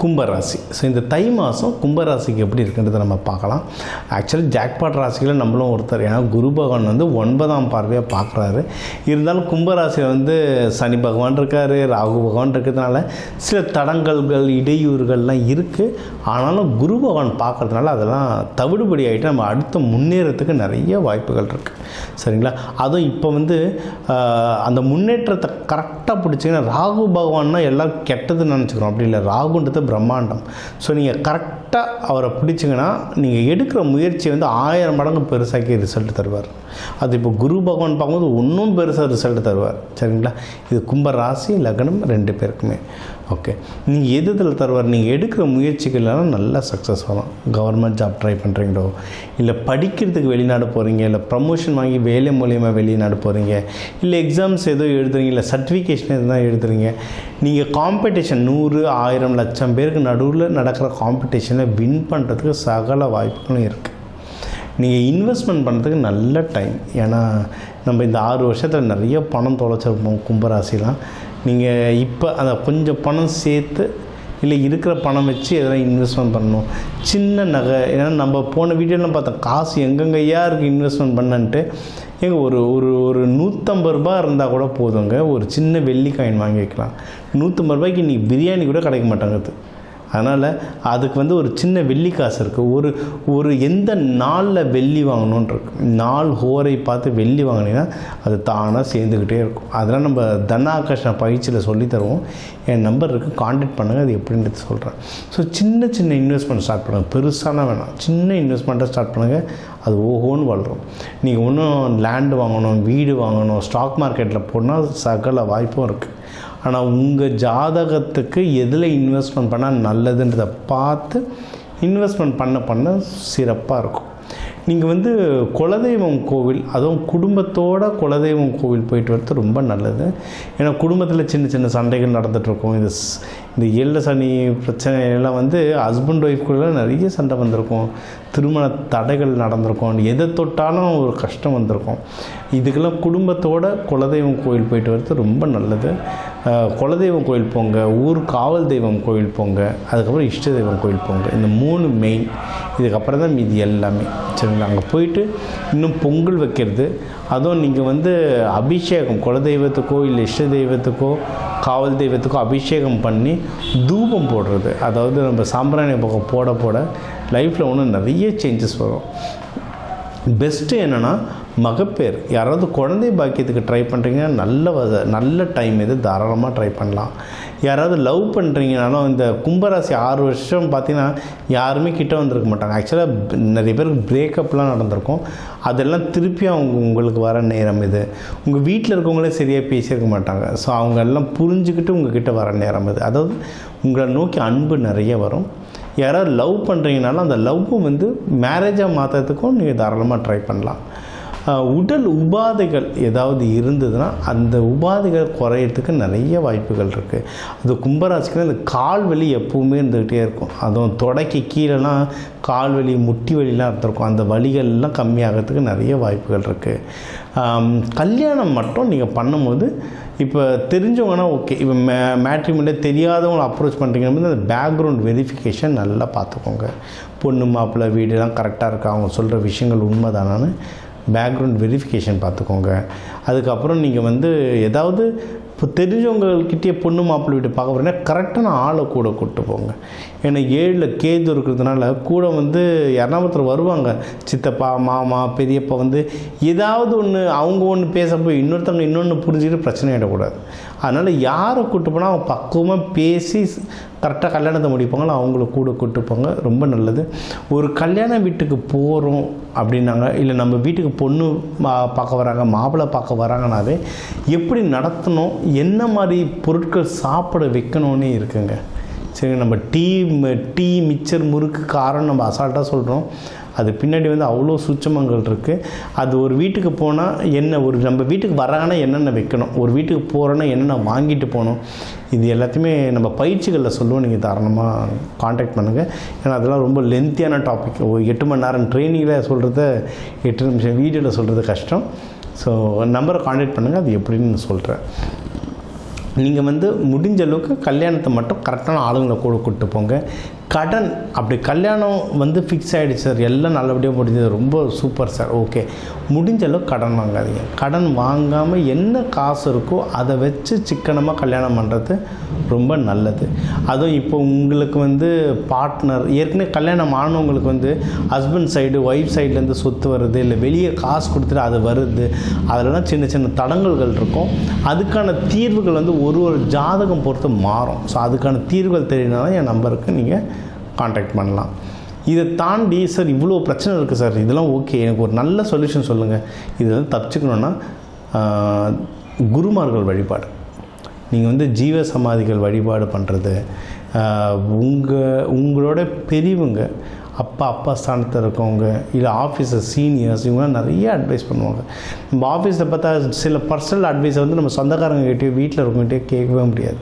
கும்பராசி. ஸோ இந்த தை மாதம் கும்பராசிக்கு எப்படி இருக்குன்றதை நம்ம பார்க்கலாம். ஆக்சுவலி ஜாக்பாட் ராசியில் நம்மளும் ஒருத்தர். ஏன்னா குரு பகவான் வந்து 9ஆம் பார்வையாக பார்க்குறாரு. இருந்தாலும் கும்பராசியில் வந்து சனி பகவான் இருக்கார், ராகு பகவான் இருக்கிறதுனால சில தடங்கல்கள் இடையூறுகள்லாம் இருக்குது. ஆனாலும் குரு பகவான் பார்க்குறதுனால அதெல்லாம் தவிடுபடி ஆகிட்டு நம்ம அடுத்த முன்னேறத்துக்கு நிறைய வாய்ப்புகள் இருக்குது. சரிங்களா? அதுவும் இப்போ வந்து அந்த முன்னேற்றத்தை கரெக்டாக பிடிச்சிங்கன்னா, ராகு பகவான்னா எல்லாம் கெட்டதுன்னு நினச்சிக்கிறோம். அப்படி இல்லை, ராகுன்றது பிரம்மாண்டம். ஸோ நீங்கள் கரெக்டாக அவரை பிடிச்சிங்கன்னா நீங்கள் எடுக்கிற முயற்சியை வந்து 1000 மடங்கு பெருசாக்கி ரிசல்ட் தருவார். அது இப்போ குரு பகவான் பார்க்கும்போது இன்னும் பெருசாக ரிசல்ட் தருவார். சரிங்களா? இது கும்ப ராசி லக்னம் 2 பேருக்குமே. ஓகே, நீங்கள் எது இதில் தருவார்? நீங்கள் எடுக்கிற முயற்சிகள்லாம் நல்லா சக்ஸஸ் வரும். கவர்மெண்ட் ஜாப் ட்ரை பண்ணுறீங்களோ, இல்லை படிக்கிறதுக்கு வெளிநாடு போகிறீங்க, இல்லை ப்ரமோஷன் வாங்கி வேலை மூலியமாக வெளிநாடு போகிறீங்க, இல்லை எக்ஸாம்ஸ் ஏதோ எழுதுறீங்க, இல்லை சர்டிஃபிகேஷன் எதுதான் எழுதுறீங்க, நீங்கள் காம்படிஷன் 100, 1000, லட்சம் பேருக்கு நடுவில் நடக்கிற காம்படிஷனை வின் பண்ணுறதுக்கு சகல வாய்ப்புகளும் இருக்குது. நீங்கள் இன்வெஸ்ட்மெண்ட் பண்ணுறதுக்கு நல்ல டைம். ஏன்னா நம்ம இந்த 6 வருஷத்தில் நிறைய பணம் தொலைச்சிருப்போம் கும்பராசிலாம். நீங்கள் இப்போ அந்த கொஞ்சம் பணம் சேர்த்து, இல்லை இருக்கிற பணம் வச்சு எதனா இன்வெஸ்ட்மெண்ட் பண்ணணும். சின்ன நகை, ஏன்னா நம்ம போன வீடியோலாம் பார்த்தோம், காசு எங்கெங்கேயா இருக்குது இன்வெஸ்ட்மெண்ட் பண்ணன்ட்டு. எங்கள் ஒரு ஒரு ஒரு 150 ரூபா இருந்தால் கூட போதுங்க, ஒரு சின்ன வெள்ளி காயின் வாங்கி வைக்கலாம். 150 ரூபாய்க்கு இன்றைக்கி பிரியாணி கூட கிடைக்க மாட்டாங்குது. அதனால் அதுக்கு வந்து ஒரு சின்ன வெள்ளி காசு இருக்குது. ஒரு எந்த நாளில் வெள்ளி வாங்கணுன்னு இருக்கு. நாள் ஹோரை பார்த்து வெள்ளி வாங்கினீங்கன்னா அது தானாக சேர்ந்துக்கிட்டே இருக்கும். அதெல்லாம் நம்ம தனாகர்ஷண பயிற்சியில் சொல்லி தருவோம். என் நம்பர் இருக்குது, காண்டாக்ட் பண்ணுங்கள். அது எப்படின்றது சொல்கிறேன். ஸோ சின்ன சின்ன இன்வெஸ்ட்மெண்ட் ஸ்டார்ட் பண்ணுங்கள். பெருசான வேணாம், சின்ன இன்வெஸ்ட்மெண்ட்டை ஸ்டார்ட் பண்ணுங்கள். அது ஓஹோன்னு வளரும். நீங்கள் ஒன்றும் லேண்டு வாங்கணும், வீடு வாங்கணும், ஸ்டாக் மார்க்கெட்டில் போனால் சகல வாய்ப்பும் இருக்குது. ஆனால் உங்கள் ஜாதகத்துக்கு எதில் இன்வெஸ்ட்மெண்ட் பண்ணால் நல்லதுன்றதை பார்த்து இன்வெஸ்ட்மெண்ட் பண்ண சிறப்பாக இருக்கும். நீங்கள் வந்து குலதெய்வம் கோவில், அதுவும் குடும்பத்தோட குலதெய்வம் கோவில் போயிட்டு வரது ரொம்ப நல்லது. ஏன்னா குடும்பத்தில் சின்ன சின்ன சண்டைகள் நடந்துகிட்ருக்கும். இந்த 7 சனி பிரச்சனையெல்லாம் வந்து ஹஸ்பண்ட் ஒய்ஃப்குள்ளே நிறைய சண்டை வந்திருக்கும், திருமண தடைகள் நடந்திருக்கும், எதை தொட்டாலும் ஒரு கஷ்டம் வந்திருக்கும். இதுக்கெல்லாம் குடும்பத்தோட குலதெய்வம் கோவில் போயிட்டு வரது ரொம்ப நல்லது. குலதெய்வம் கோவில் போங்க, ஊர் காவல் தெய்வம் கோவில் போங்க, அதுக்கப்புறம் இஷ்ட தெய்வம் கோவில் போங்க. இந்த 3 மெயின். இதுக்கப்புறம் தான் மீதி எல்லாமே. சரிங்களா? அங்கே போயிட்டு இன்னும் பொங்கல் வைக்கிறது, அதுவும் நீங்கள் வந்து அபிஷேகம் குலதெய்வத்துக்கோ இல்லை இஷ்ட தெய்வத்துக்கோ காவல் தெய்வத்துக்கோ அபிஷேகம் பண்ணி தூபம் போடுறது. அதாவது நம்ம சாம்பிராணி பக்கம் போட லைஃப்பில் ஒன்றும் நிறைய சேஞ்சஸ் வரும். பெஸ்ட்டு என்னென்னா மகப்பேர், யாராவது குழந்தை பாக்கியத்துக்கு ட்ரை பண்ணுறீங்கன்னா நல்ல டைம் இது, தாராளமாக ட்ரை பண்ணலாம். யாராவது லவ் பண்ணுறீங்கனாலும் இந்த கும்பராசி 6 வருஷம் பார்த்திங்கன்னா யாருமே கிட்ட வந்திருக்க மாட்டாங்க. ஆக்சுவலாக நிறைய பேருக்கு பிரேக்கப்லாம் நடந்திருக்கும். அதெல்லாம் திருப்பி உங்களுக்கு வர நேரம் இது. உங்கள் வீட்டில் இருக்கவங்களே சரியாக பேசியிருக்க மாட்டாங்க. ஸோ அவங்க எல்லாம் புரிஞ்சுக்கிட்டு உங்ககிட்ட வர நேரம் இது. அதாவது உங்களை நோக்கி அன்பு நிறைய வரும். யாராவது லவ் பண்ணுறீங்கனாலும் அந்த லவ்வை வந்து மேரேஜாக மாற்றுறதுக்கும் நீங்கள் தாராளமாக ட்ரை பண்ணலாம். உடல் உபாதைகள் ஏதாவது இருந்ததுன்னா அந்த உபாதைகள் குறையிறதுக்கு நிறைய வாய்ப்புகள் இருக்குது. அது கும்பராசிக்கு அந்த கால் வலி எப்பவுமே இருந்துக்கிட்டே இருக்கும். அதுவும் தொடக்கி கீழெல்லாம் கால் வலி, முட்டி வலிலாம் இருந்திருக்கும். அந்த வலிகள்லாம் கம்மியாகிறதுக்கு நிறைய வாய்ப்புகள் இருக்குது. கல்யாணம் மட்டும் நீங்கள் பண்ணும்போது இப்போ தெரிஞ்சவங்கன்னா ஓகே. இப்போ மேட்ரிமோனியில் தெரியாதவங்களை அப்ரோச் பண்ணுறீங்கன்னு அந்த பேக்ரவுண்ட் வெரிஃபிகேஷன் நல்லா பார்த்துக்கோங்க. பொண்ணு மாப்பிள்ளை வீடுலாம் கரெக்டாக இருக்கா, அவங்க சொல்கிற விஷயங்கள் உண்மைதானான்னு பேக்ரவுண்ட் வெரிஃபிகேஷன் பார்த்துக்கோங்க. அதுக்கப்புறம் நீங்கள் வந்து ஏதாவது இப்போ தெரிஞ்சவங்கக்கிட்டே பொண்ணு மாப்பிள்ளை வீட்டு பார்க்க போகிறீங்கன்னா கரெக்டான ஆளை கூட கூப்பிட்டு போங்க. ஏன்னா 7ல் கேது இருக்கிறதுனால கூட வந்து யாருனா ஒருத்தர் வருவாங்க, சித்தப்பா மாமா பெரியப்பா வந்து ஏதாவது ஒன்று அவங்க ஒன்று பேசப்போ இன்னொருத்தவங்க இன்னொன்று புரிஞ்சுக்கிட்டு பிரச்சனை ஆகிடக்கூடாது. அதனால் யாரை கூப்பிட்டு போனால் அவங்க பக்குவமாக பேசி கரெக்டாக கல்யாணத்தை முடிப்பாங்களோ அவங்கள கூட கூப்பிட்டு போங்க, ரொம்ப நல்லது. ஒரு கல்யாண வீட்டுக்கு போகிறோம் அப்படின்னாங்க, இல்லை நம்ம வீட்டுக்கு பொண்ணு பார்க்க வராங்க, மாப்பிள்ளை பார்க்க வராங்கனாவே எப்படி நடத்தணும், என்ன மாதிரி பொருட்கள் சாப்பிட வைக்கணும்னே இருக்குங்க. சரி, நம்ம டீ மிச்சர் முறுக்கு காரம் நம்ம அசால்ட்டாக சொல்கிறோம். அது பின்னாடி வந்து அவ்வளோ சூட்சமங்கள் இருக்குது. அது ஒரு வீட்டுக்கு போனால் என்ன, நம்ம வீட்டுக்கு வராங்கன்னா என்னென்ன வைக்கணும், ஒரு வீட்டுக்கு போகிறோன்னா என்னென்ன வாங்கிட்டு போகணும், இது எல்லாத்தையுமே நம்ம பயிற்சிகளில் சொல்லுவோம். நீங்கள் தாராளமாக காண்டாக்ட் பண்ணுங்கள். ஏன்னா அதெல்லாம் ரொம்ப லென்த்தியான டாபிக். ஒரு 8 மணி நேரம் ட்ரைனிங்கில் சொல்கிறத 8 நிமிஷம் வீடியோவில் சொல்கிறது கஷ்டம். ஸோ நம்பரை காண்டாக்ட் பண்ணுங்கள், அது எப்படின்னு சொல்கிறேன். நீங்கள் வந்து முடிஞ்ச அளவுக்கு கல்யாணத்தை மட்டும் கரெக்டான ஆளுங்களை கூட கூப்பிட்டு போங்க. கடன் அப்படி கல்யாணம் வந்து ஃபிக்ஸ் ஆகிடுச்சு சார், எல்லாம் நல்லபடியாக முடிஞ்சது, ரொம்ப சூப்பர் சார், ஓகே, முடிஞ்ச அளவுக்கு கடன் வாங்காதீங்க. கடன் வாங்காமல் என்ன காசு இருக்கோ அதை வச்சு சிக்கனமாக கல்யாணம் பண்ணுறது ரொம்ப நல்லது. அதுவும் இப்போ உங்களுக்கு வந்து பார்ட்னர் ஏற்கனவே கல்யாணம் ஆனவங்களுக்கு வந்து ஹஸ்பண்ட் சைடு ஒய்ஃப் சைட்லேருந்து சொத்து வருது, இல்லை வெளியே காசு கொடுத்துட்டு அது வருது, அதிலலாம் சின்ன சின்ன தடங்கல்கள் இருக்கும். அதுக்கான தீர்வுகள் வந்து ஒரு ஜாதகம் பொறுத்து மாறும். ஸோ அதுக்கான தீர்வுகள் தெரியணும்னா என் நம்பருக்கு நீங்கள் காண்டாக்ட் பண்ணலாம். இதை தாண்டி சார் இவ்வளோ பிரச்சனை இருக்குது சார், இதெல்லாம் ஓகே, எனக்கு ஒரு நல்ல சொல்யூஷன் சொல்லுங்கள், இதில் தப்பிச்சுக்கணுன்னா குருமார்கள் வழிபாடு, நீங்கள் வந்து ஜீவ சமாதிகள் வழிபாடு பண்ணுறது, உங்களோட பெரியவங்க அப்பா ஸ்தானத்தில் இருக்கவங்க, இல்லை ஆஃபீஸர் சீனியர்ஸ், இவங்களாம் நிறைய அட்வைஸ் பண்ணுவாங்க. நம்ம ஆஃபீஸில் பார்த்தா சில பர்சனல் அட்வைஸை வந்து நம்ம சொந்தக்காரங்ககிட்டயோ வீட்டில் இருக்கவங்ககிட்டயோ கேட்கவே முடியாது.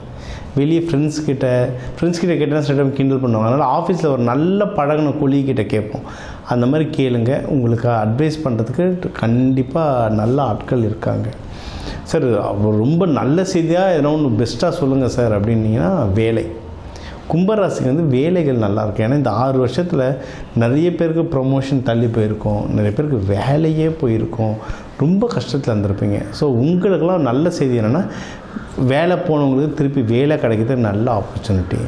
வெளியே ஃப்ரெண்ட்ஸ்கிட்ட கேட்டால் சில டைம் கிண்டல் பண்ணுவாங்க. அதனால் ஆஃபீஸில் ஒரு நல்ல பழகின கொலிகிட்ட கேட்போம். அந்த மாதிரி கேளுங்க, உங்களுக்கு அட்வைஸ் பண்ணுறதுக்கு கண்டிப்பாக நல்ல ஆட்கள் இருக்காங்க. சார் ரொம்ப நல்ல செய்தியாக எதனா ஒன்று பெஸ்ட்டாக சொல்லுங்கள் சார் அப்படின்னீங்கன்னா வேலை. கும்பராசிக்கு வந்து வேலைகள் நல்லாயிருக்கும். ஏன்னா இந்த 6 வருஷத்தில் நிறைய பேருக்கு ப்ரொமோஷன் தள்ளி போயிருக்கோம், நிறைய பேருக்கு வேலையே போயிருக்கோம், ரொம்ப கஷ்டத்தில் இருந்திருப்பீங்க. ஸோ உங்களுக்கெல்லாம் நல்ல செய்தி என்னென்னா வேலை போனவங்களுக்கு திருப்பி வேலை கிடைக்கிறது நல்ல ஆப்பர்ச்சுனிட்டி,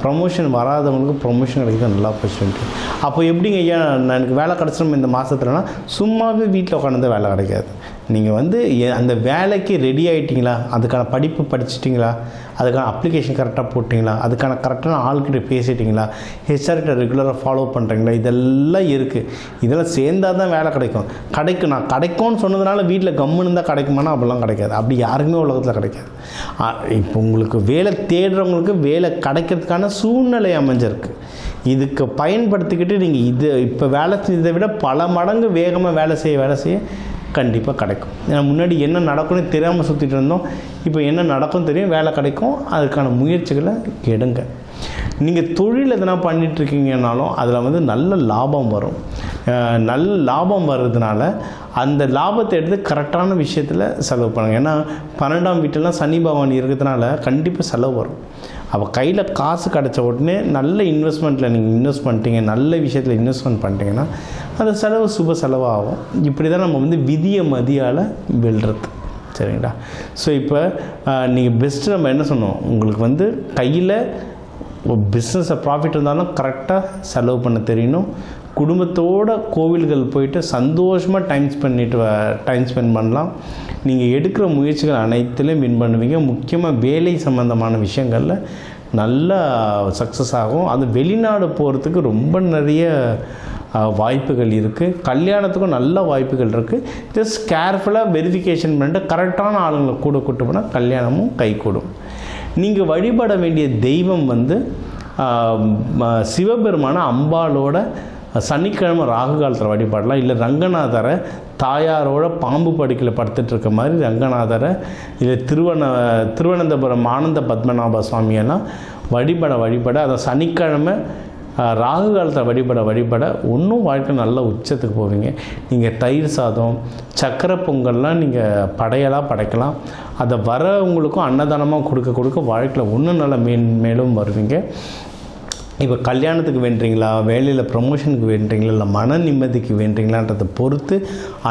ப்ரமோஷன் வராதவங்களுக்கு ப்ரொமோஷன் கிடைக்கிறது நல்ல ஆப்பர்ச்சுனிட்டி. அப்போ எப்படிங்க ஐயா எனக்கு வேலை கிடச்சிடும் இந்த மாதத்துலனா, சும்மாவே வீட்டில் உட்காந்து வேலை கிடைக்காது. நீங்கள் வந்து அந்த வேலைக்கு ரெடி ஆகிட்டிங்களா, அதுக்கான படிப்பு படிச்சிட்டிங்களா, அதுக்கான அப்ளிகேஷன் கரெக்டாக போட்டிங்களா, அதுக்கான கரெக்டான ஆள்கிட்ட பேசிட்டிங்களா, ஹெச்ஆர்கிட்ட ரெகுலராக ஃபாலோ பண்ணுறீங்களா, இதெல்லாம் இருக்குது. இதெல்லாம் சேர்ந்தால் தான் வேலை கிடைக்கும். நான் கிடைக்கும்னு சொன்னதுனால வீட்டில் கம்முன்னு தான் கிடைக்குமானா அப்படிலாம் கிடைக்காது. அப்படி யாருக்குமே உலகத்தில் கிடைக்காது. இப்போ உங்களுக்கு வேலை தேடுறவங்களுக்கு வேலை கிடைக்கிறதுக்கான சூழ்நிலை அமைஞ்சிருக்கு. இதுக்கு பயன்படுத்திக்கிட்டு நீங்கள் இப்போ வேலை செஞ்சதை விட பல மடங்கு வேகமாக வேலை செய்ய கண்டிப்பாக கிடைக்கும். ஏன்னா முன்னாடி என்ன நடக்கும்னு தெரியாமல் சுற்றிட்டு இருந்தோம், இப்போ என்ன நடக்கும் தெரியும், வேலை கிடைக்கும். அதுக்கான முயற்சிகளை எடுங்க. நீங்கள் தொழில் எதனா பண்ணிகிட்ருக்கீங்கன்னாலும் அதில் வந்து நல்ல லாபம் வரும். நல்ல லாபம் வர்றதுனால அந்த லாபத்தை எடுத்து கரெக்டான விஷயத்தில் செலவு பண்ணுங்கள். ஏன்னா 12ஆம் வீட்டிலலாம் சனி பகவான் இருக்கிறதுனால கண்டிப்பாக செலவு வரும். அப்போ கையில் காசு கிடச்ச உடனே நல்ல இன்வெஸ்ட்மெண்ட்டில் நீங்கள் இன்வெஸ்ட் பண்ணிட்டீங்க, நல்ல விஷயத்தில் இன்வெஸ்ட்மெண்ட் பண்ணிட்டீங்கன்னா அந்த செலவு சுப செலவாகும். இப்படி தான் நம்ம வந்து விதியை மதியால் வெல்றது. சரிங்களா? ஸோ இப்போ நீங்கள் பெஸ்ட்டு நம்ம என்ன சொன்னோம், உங்களுக்கு வந்து கையில் பிஸ்னஸை ப்ராஃபிட் இருந்தாலும் கரெக்டாக செலவு பண்ண தெரியணும். குடும்பத்தோடு கோவில்கள் போயிட்டு சந்தோஷமாக டைம் ஸ்பெண்ட் பண்ணலாம். நீங்கள் எடுக்கிற முயற்சிகள் அனைத்துலேயும் வின் பண்ணுவீங்க. முக்கியமாக வேலை சம்மந்தமான விஷயங்களில் நல்ல சக்ஸஸ் ஆகும். அது வெளிநாடு போகிறதுக்கு ரொம்ப நிறைய வாய்ப்புகள் இருக்குது. கல்யாணத்துக்கும் நல்ல வாய்ப்புகள் இருக்குது. ஜஸ்ட் கேர்ஃபுல்லாக வெரிஃபிகேஷன் பண்ணிட்டு கரெக்டான ஆளுங்களை கூட கூட்டு போனால் கல்யாணமும் கைகூடும். நீங்கள் வழிபட வேண்டிய தெய்வம் வந்து சிவபெருமான அம்பாளோட சனிக்கிழமை ராகு காலத்தில் வழிபாடலாம். இல்லை ரங்கநாதரை தாயாரோட பாம்பு படுக்கையில் படுத்துட்டு இருக்க மாதிரி ரங்கநாதரை, இல்லை திருவனந்தபுரம் ஆனந்த பத்மநாப சுவாமியெல்லாம் வழிபட அதை சனிக்கிழமை ராகு காலத்தில் வழிபட இன்னும் வாழ்க்கை நல்ல உச்சத்துக்கு போவீங்க. நீங்கள் தயிர் சாதம், சக்கரை பொங்கல்லாம் நீங்கள் படைக்கலாம். அதை வரவங்களுக்கும் அன்னதானமாக கொடுக்க வாழ்க்கையில் இன்னும் நல்லா மேலும் வருவீங்க. இப்போ கல்யாணத்துக்கு வேண்டுறீங்களா, வேலையில் ப்ரமோஷனுக்கு வேண்டுறீங்களா, இல்லை மன நிம்மதிக்கு வேண்டுறீங்களான்றதை பொறுத்து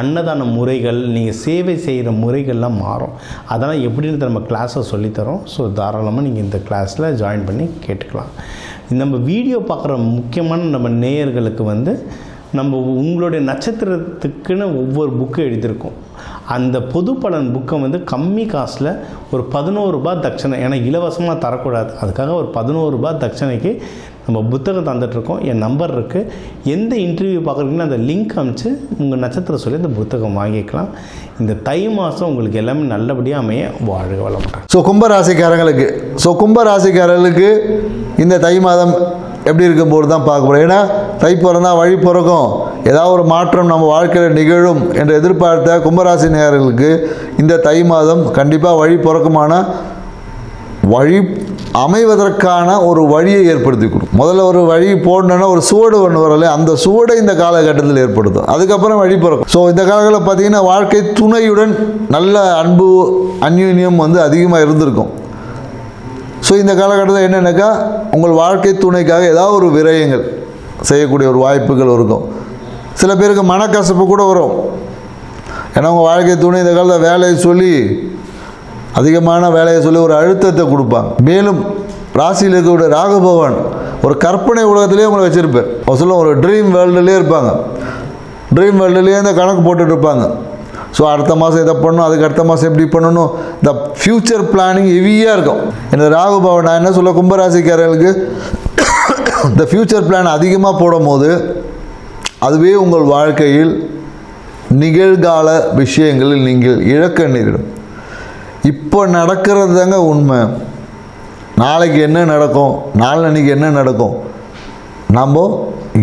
அன்னதான முறைகள், நீங்கள் சேவை செய்கிற முறைகள்லாம் மாறும். அதெல்லாம் எப்படின்னு நம்ம கிளாஸில் சொல்லித்தரோம். ஸோ தாராளமாக நீங்கள் இந்த கிளாஸில் ஜாயின் பண்ணி கேட்டுக்கலாம். நம்ம வீடியோ பார்க்குற முக்கியமான நம்ம நேயர்களுக்கு வந்து நம்ம உங்களுடைய நட்சத்திரத்துக்குன்னு ஒவ்வொரு புக்கு எழுதியிருக்கோம். அந்த பொது பலன் புக்கை வந்து கம்மி காசில் ஒரு 11 ரூபாய் தட்சணை, ஏன்னா இலவசமாக தரக்கூடாது, அதுக்காக ஒரு 11 ரூபாய் தட்சணைக்கு நம்ம புத்தகம் தந்துட்டுருக்கோம். என் நம்பர் இருக்குது. எந்த இன்டர்வியூ பார்க்குறீங்கன்னா அந்த லிங்க் அனுப்பிச்சு உங்கள் நட்சத்திரம் சொல்லி அந்த புத்தகம் வாங்கிக்கலாம். இந்த தை மாதம் உங்களுக்கு எல்லாமே நல்லபடியாக அமைய வாழ்க வளமுடன். கும்பராசிக்காரர்களுக்கு இந்த தை மாதம் எப்படி இருக்கும்போது தான் பார்க்க போகிறோம். ஏன்னா தை பிறந்தா வழி பிறக்கும், ஏதாவது ஒரு மாற்றம் நம்ம வாழ்க்கையில் நிகழும் என்று எதிர்பார்த்த கும்பராசி நேயர்களுக்கு இந்த தை மாதம் கண்டிப்பாக வழி பிறக்குமான வழி அமைவதற்கான ஒரு வழியை ஏற்படுத்தி கொடுக்கும். முதல்ல ஒரு வழி போடணுன்னா ஒரு சுவடு ஒன்று வரல, அந்த சுவடை இந்த காலகட்டத்தில் ஏற்படுத்தும். அதுக்கப்புறம் வழி பிறக்கும். ஸோ இந்த காலங்களில் பார்த்தீங்கன்னா வாழ்க்கை துணையுடன் நல்ல அன்பு அந்யூன்யம் வந்து அதிகமாக இருந்திருக்கும். ஸோ இந்த காலகட்டத்தில் என்னென்னாக்கா உங்கள் வாழ்க்கை துணைக்காக ஏதாவது ஒரு விரயங்கள் செய்யக்கூடிய ஒரு வாய்ப்புகள் இருக்கும். சில பேருக்கு மனக்கசப்பு கூட வரும். ஏன்னா உங்கள் வாழ்க்கை துணை இந்த காலத்தில் வேலையை சொல்லி அதிகமான வேலையை சொல்லி ஒரு அழுத்தத்தை கொடுப்பாங்க. மேலும் ராசியில் இருக்கக்கூடிய ராகு பகவான் ஒரு கற்பனை உலகத்திலே உங்களை வச்சுருப்பார். சொல்ல ஒரு ட்ரீம் வேர்ல்டுலேயே இருப்பாங்க. ட்ரீம் வேர்ல்டுலேயே இந்த கணக்கு போட்டுட்டு இருப்பாங்க. ஸோ அடுத்த மாதம் இதை பண்ணணும், அதுக்கு அடுத்த மாதம் எப்படி பண்ணணும், இந்த ஃப்யூச்சர் பிளானிங் ஹெவியாக இருக்கும். இந்த ராகு பகவான் நான் என்ன சொல்ல, கும்பராசிக்காரர்களுக்கு இந்த ஃப்யூச்சர் பிளான் அதிகமாக போடும் போது அதுவே உங்கள் வாழ்க்கையில் நிகழ்கால விஷயங்களில் நீங்கள் இழக்க நேரிடும். இப்போ நடக்கிறது தாங்க உண்மை. நாளைக்கு என்ன நடக்கும், நாளன்னைக்கு என்ன நடக்கும் நம்ம